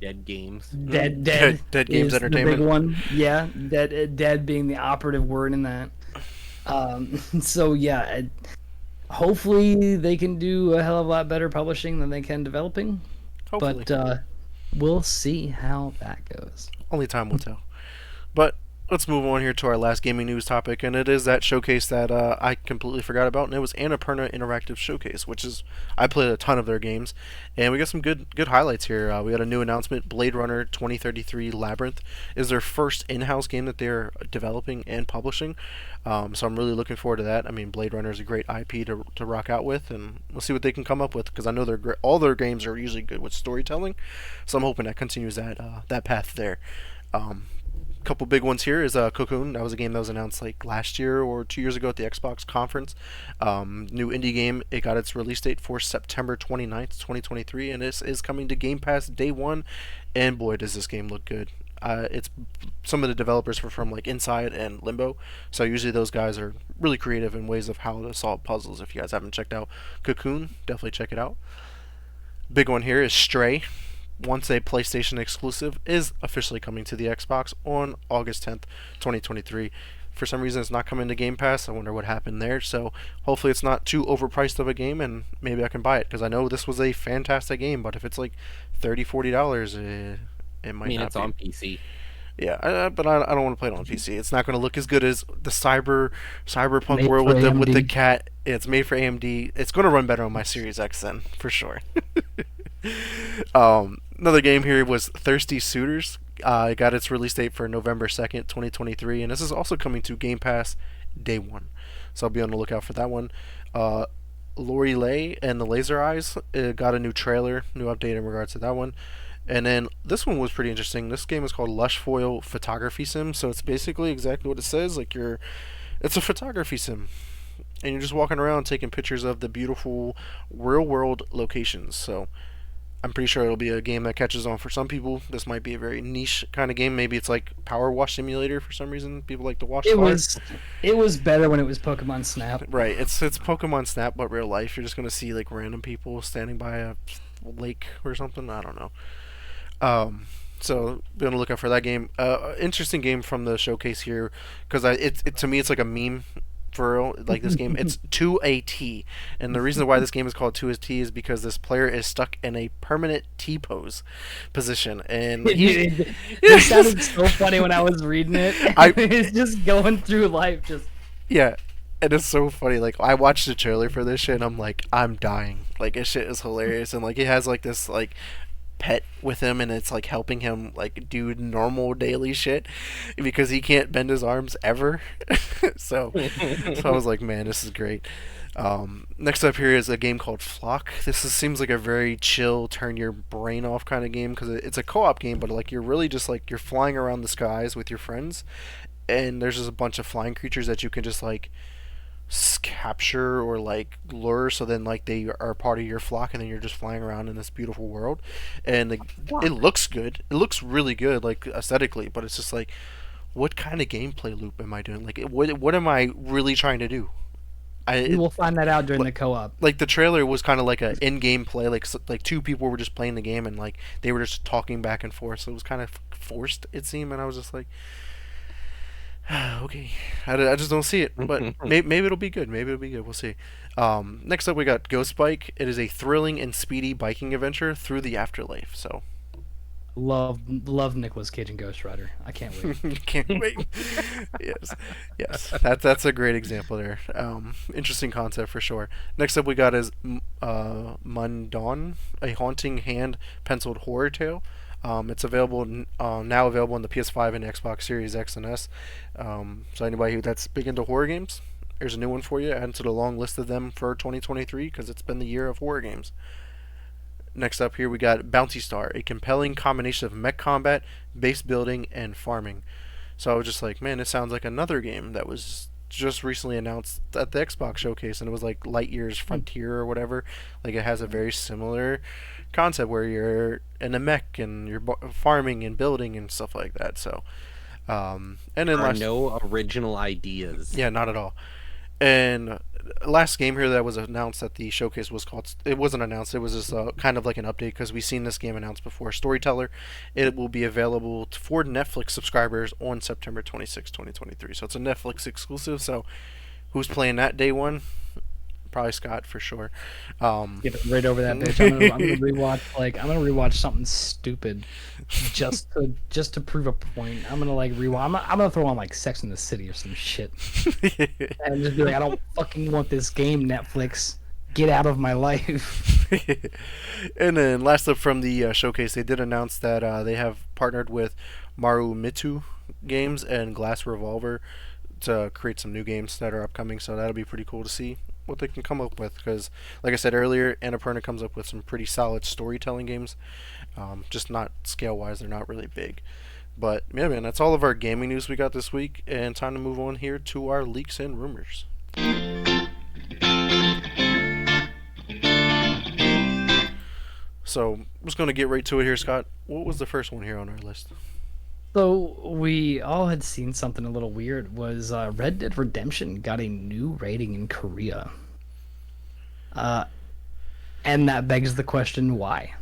Dead games.
dead.
Dead Games
is the
Entertainment.
big one. Yeah, dead being the operative word in that. So yeah, hopefully they can do a hell of a lot better publishing than they can developing.
Hopefully.
But we'll see how that goes.
Only time will tell. But let's move on here to our last gaming news topic, and it is that showcase that I completely forgot about, and it was Annapurna Interactive Showcase, which is I played a ton of their games, and we got some good highlights here. We got a new announcement: Blade Runner 2033 Labyrinth is their first in-house game that they're developing and publishing. So I'm really looking forward to that. I mean, Blade Runner is a great IP to rock out with, and we'll see what they can come up with because I know all their games are usually good with storytelling. So I'm hoping that continues that path there. Couple big ones here is Cocoon. That was a game that was announced like last year or 2 years ago at the Xbox conference. New indie game. It got its release date for September 29th, 2023, and this is coming to Game Pass day one. And boy, does this game look good. It's some of the developers were from like Inside and Limbo, so usually those guys are really creative in ways of how to solve puzzles. If you guys haven't checked out Cocoon, definitely check it out. Big one here is Stray. Once a PlayStation exclusive, is officially coming to the Xbox on August 10th, 2023. For some reason, it's not coming to Game Pass. I wonder what happened there. So hopefully it's not too overpriced of a game, and maybe I can buy it because I know this was a fantastic game. But if it's like $30-$40, it might
I mean,
not
it's
be.
on PC.
Yeah, but I don't want to play it on PC. It's not going to look as good as the cyberpunk
Made
world
for
with the
AMD.
cat. It's made for AMD. It's going to run better on my Series X then, for sure. Another game here was Thirsty Suitors. It got its release date for November 2nd, 2023, and this is also coming to Game Pass day one. So I'll be on the lookout for that one. Lori Lay and the Laser Eyes got a new trailer, new update in regards to that one. And then this one was pretty interesting. This game is called Lush Foil Photography Sim. So it's basically exactly what it says. It's a photography sim, and you're just walking around taking pictures of the beautiful real world locations. So I'm pretty sure it'll be a game that catches on for some people. This might be a very niche kind of game. Maybe it's like Power Wash Simulator for some reason. People like to wash cars.
It was better when it was Pokemon Snap.
Right. It's Pokemon Snap, but real life. You're just gonna see like random people standing by a lake or something. I don't know. So be on the lookout for that game. Interesting game from the showcase here because it to me it's like a meme for real. Like this game, it's to a T, and the reason why this game is called to a T is because this player is stuck in a permanent T pose position, and
It sounded so funny when I was reading it. It's just going through life, just
yeah. And it's so funny. Like I watched the trailer for this shit, and I'm like, I'm dying. Like this shit is hilarious, and like he has like this like pet with him, and it's like helping him like do normal daily shit because he can't bend his arms ever. so I was like, man, this is great. Next up here is a game called Flock. Seems like a very chill, turn your brain off kind of game because it's a co-op game, but like you're really just like you're flying around the skies with your friends, and there's just a bunch of flying creatures that you can just like capture or like lure, so then like they are part of your flock, and then you're just flying around in this beautiful world, and it looks good. It looks really good, like aesthetically, but it's just like, what kind of gameplay loop am I doing? Like, what am I really trying to do?
we will find that out during the co-op.
Like the trailer was kind of like a in-game play, like two people were just playing the game and like they were just talking back and forth, so it was kind of forced, it seemed, and I was just like, okay, I just don't see it, but maybe it'll be good. Maybe it'll be good. We'll see. Next up, we got Ghost Bike. It is a thrilling and speedy biking adventure through the afterlife. So,
Love Nicolas Cage and Ghost Rider. I can't wait.
can't wait. yes. That's a great example there. Interesting concept for sure. Next up, we got is Mundon, a haunting hand penciled horror tale. It's available now available on the PS5 and Xbox Series X and S. So anybody that's big into horror games, there's a new one for you. Add to the long list of them for 2023 because it's been the year of horror games. Next up here, we got Bounty Star, a compelling combination of mech combat, base building, and farming. So I was just like, man, it sounds like another game that was just recently announced at the Xbox showcase, and it was like Light Years Frontier or whatever. Like it has a very similar concept where you're in a mech and you're farming and building and stuff like that. So, and then
There are no original ideas.
yeah, not at all. And last game here that was announced at the showcase was called. It wasn't announced. It was just kind of like an update because we've seen this game announced before. Storyteller. It will be available for Netflix subscribers on September 26, 2023. So it's a Netflix exclusive. So who's playing that day one? Probably Scott for sure.
Get it right over that bitch. I'm gonna rewatch something stupid, just to prove a point. I'm gonna rewatch. I'm gonna throw on like Sex in the City or some shit, and just be like, I don't fucking want this game, Netflix. Get out of my life.
And then last up from the showcase, they did announce that they have partnered with Marumitsu Games and Glass Revolver to create some new games that are upcoming. So that'll be pretty cool to see what they can come up with, because like I said earlier, Annapurna comes up with some pretty solid storytelling games, just not scale wise, they're not really big. But yeah, man, that's all of our gaming news we got this week, and time to move on here to our leaks and rumors. So I'm just going to get right to it here, Scott. What was the first one here on our list?
So we all had seen something a little weird. Was Red Dead Redemption got a new rating in Korea? And that begs the question, why?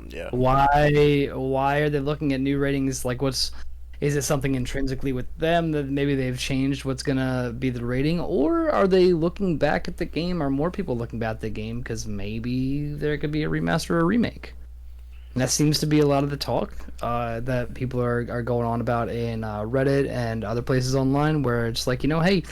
Yeah.
Why are they looking at new ratings? Like, is it something intrinsically with them that maybe they've changed what's gonna be the rating, or are they looking back at the game? Are more people looking back at the game because maybe there could be a remaster or a remake? And that seems to be a lot of the talk that people are going on about in Reddit and other places online, where it's like, hey,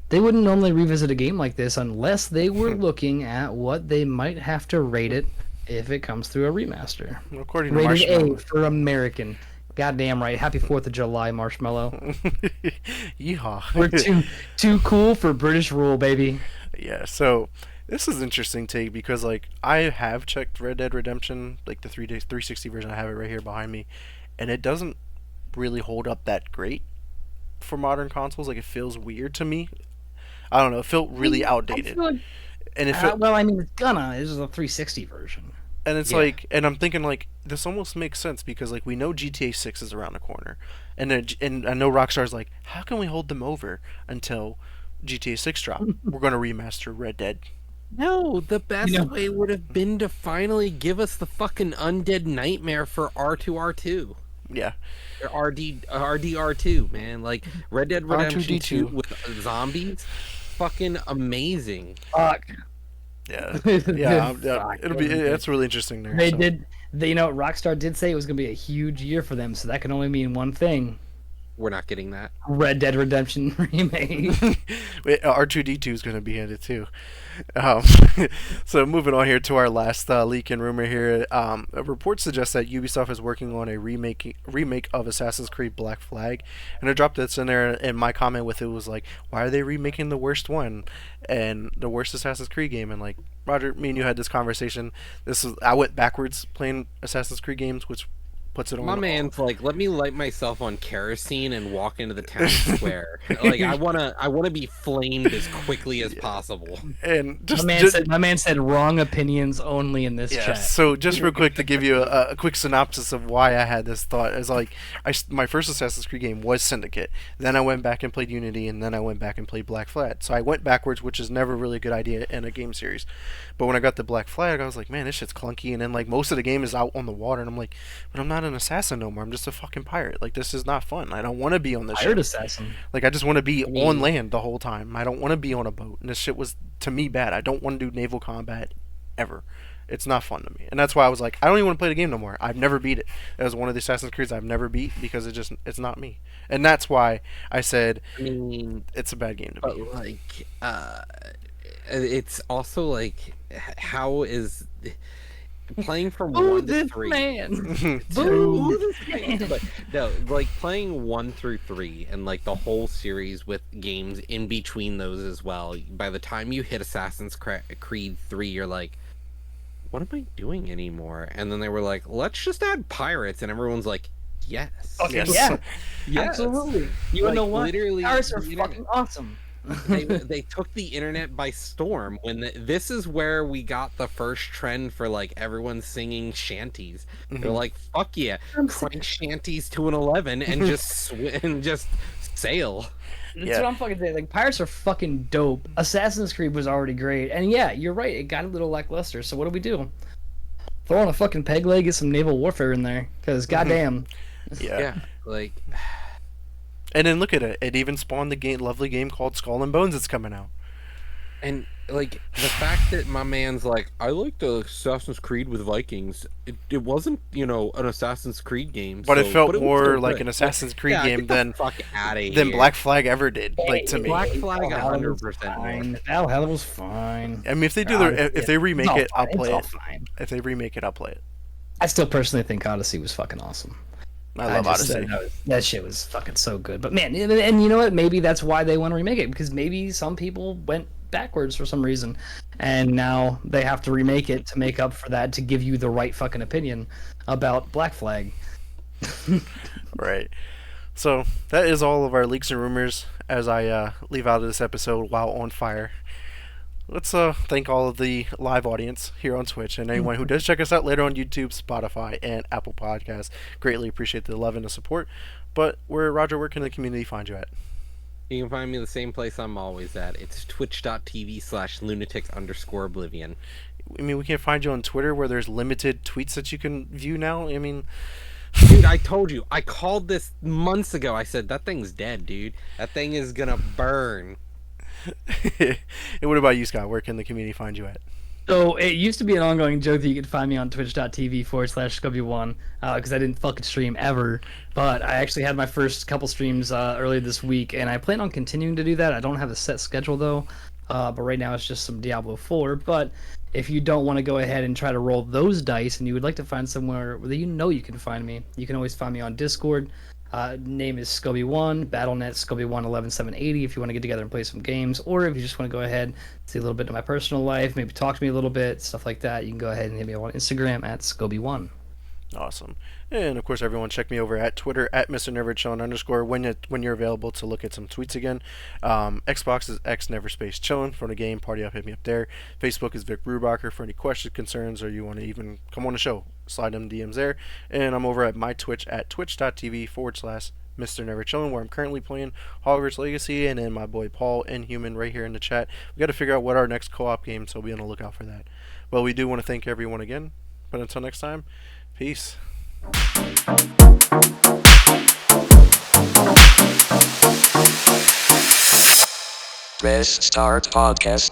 they wouldn't normally revisit a game like this unless they were looking at what they might have to rate it if it comes through a remaster.
According to
Rated
Marshmallow.
A for American. Goddamn right. Happy 4th of July, Marshmallow.
Yeehaw.
We're too cool for British rule, baby.
Yeah, so this is interesting take because like I have checked Red Dead Redemption, like the 360 version. I have it right here behind me, and it doesn't really hold up that great for modern consoles. Like it feels weird to me. I don't know. It felt really outdated, and it felt
well. I mean, it's gonna. This is a 360 version,
and it's like, and I'm thinking like this almost makes sense because like we know GTA 6 is around the corner, and I know Rockstar's like, how can we hold them over until GTA 6 drop? We're gonna remaster Red Dead.
No, the best way would have been to finally give us the fucking undead nightmare for R2R2.
Yeah.
Or RDR2, man. Like Red Dead Redemption 2 with zombies, fucking amazing.
Fuck.
Yeah. Yeah. It'll be. That's really interesting there.
Rockstar did say it was gonna be a huge year for them, so that can only mean one thing.
We're not getting that.
Red Dead Redemption remake.
Wait, R2D2 is going to be in it too. So moving on here to our last leak and rumor here. A report suggests that Ubisoft is working on a remake of Assassin's Creed Black Flag, and I dropped this in there. And my comment with it was like, "Why are they remaking the worst one and the worst Assassin's Creed game?" And like Roger, me and you had this conversation. I went backwards playing Assassin's Creed games, which puts it on.
My man's like, let me light myself on kerosene and walk into the town square. Like I wanna be flamed as quickly as possible.
And
my man said wrong opinions only in this chat.
So just real quick to give you a quick synopsis of why I had this thought is like my first Assassin's Creed game was Syndicate. Then I went back and played Unity, and then I went back and played Black Flag. So I went backwards, which is never really a good idea in a game series. But when I got the Black Flag, I was like, man, this shit's clunky. And then like most of the game is out on the water, and I'm like, but I'm not an assassin no more. I'm just a fucking pirate. Like this is not fun. I don't want to be on this
pirate
ship.
Assassin.
Like I just want to be on land the whole time. I don't want to be on a boat. And this shit was to me bad. I don't want to do naval combat ever. It's not fun to me. And that's why I was like, I don't even want to play the game no more. I've never beat it. It was one of the Assassin's Creeds I've never beat because it's not me. And that's why I said it's a bad game to me.
But like it's also like how is playing from 1 to 3. But no, like playing 1 through 3 and like the whole series with games in between those as well. By the time you hit Assassin's Creed 3, you're like, what am I doing anymore? And then they were like, let's just add pirates, and everyone's like, yes,
Okay,
Yes.
yeah,
yes.
absolutely. You wanna know what?
Literally,
Pirates are
the internet-
fucking awesome.
they took the internet by storm when this is where we got the first trend for like everyone singing shanties. They're like, fuck yeah, crank shanties to an 11 and just sail.
That's
Yeah.
what I'm fucking saying. Like, pirates are fucking dope. Assassin's Creed was already great, and yeah, you're right. It got a little lackluster. So what do? Throw on a fucking peg leg, get some naval warfare in there, because goddamn.
Yeah.
Like,
And then look at it. It even spawned the lovely game called Skull and Bones that's coming out.
and like the fact that my man's like, I like the Assassin's Creed with Vikings. It wasn't, an Assassin's Creed game,
But it felt
was
more
still
like
good.
an Assassin's Creed
Yeah,
game
get the
than
fuck outta here.
Black Flag ever did. Like to me.
Black Flag
Valhalla was
100% more.
fine. Valhalla was fine.
I mean, if they do if they remake it, I'll play it. If they remake it, I'll play it.
I still personally think Odyssey was fucking awesome.
I love Odyssey.
That shit was fucking so good. But man, and you know what? Maybe that's why they want to remake it, because maybe some people went backwards for some reason, and now they have to remake it to make up for that, to give you the right fucking opinion about Black Flag.
Right. So that is all of our leaks and rumors as I leave out of this episode while on fire. Let's thank all of the live audience here on Twitch and anyone who does check us out later on YouTube, Spotify, and Apple Podcasts. Greatly appreciate the love and the support. But Roger, where can the community find you at?
You can find me the same place I'm always at. It's twitch.tv/lunatics_oblivion.
I mean, we can find you on Twitter where there's limited tweets that you can view now. I mean,
Dude, I told you. I called this months ago. I said, that thing's dead, dude. That thing is gonna burn.
and what about you, Scott? Where can the community find you at?
So it used to be an ongoing joke that you could find me on twitch.tv/Scubby1 because I didn't fucking stream ever. But I actually had my first couple streams earlier this week, and I plan on continuing to do that. I don't have a set schedule though, but right now it's just some Diablo 4. But if you don't want to go ahead and try to roll those dice, and you would like to find somewhere where you can find me, you can always find me on Discord. Name is Scubby1, BattleNet Scubby1 11780 if you want to get together and play some games, or if you just want to go ahead, see a little bit of my personal life, maybe talk to me a little bit, stuff like that, you can go ahead and hit me on Instagram at Scubby1.
Awesome. And of course, everyone check me over at Twitter at MrNeverChillin_ when you're available to look at some tweets again. Xbox is XNeverSpaceChillin. For the game party up, hit me up there. Facebook is Vic Brubacher for any questions, concerns, or you want to even come on the show. Slide them DMs there. And I'm over at my Twitch at twitch.tv/MrNeverChillin, where I'm currently playing Hogwarts Legacy, and then my boy Paul Inhuman right here in the chat. We got to figure out what our next co-op game, so be on the lookout for that. Well, we do want to thank everyone again. But until next time, peace.
Restart podcast.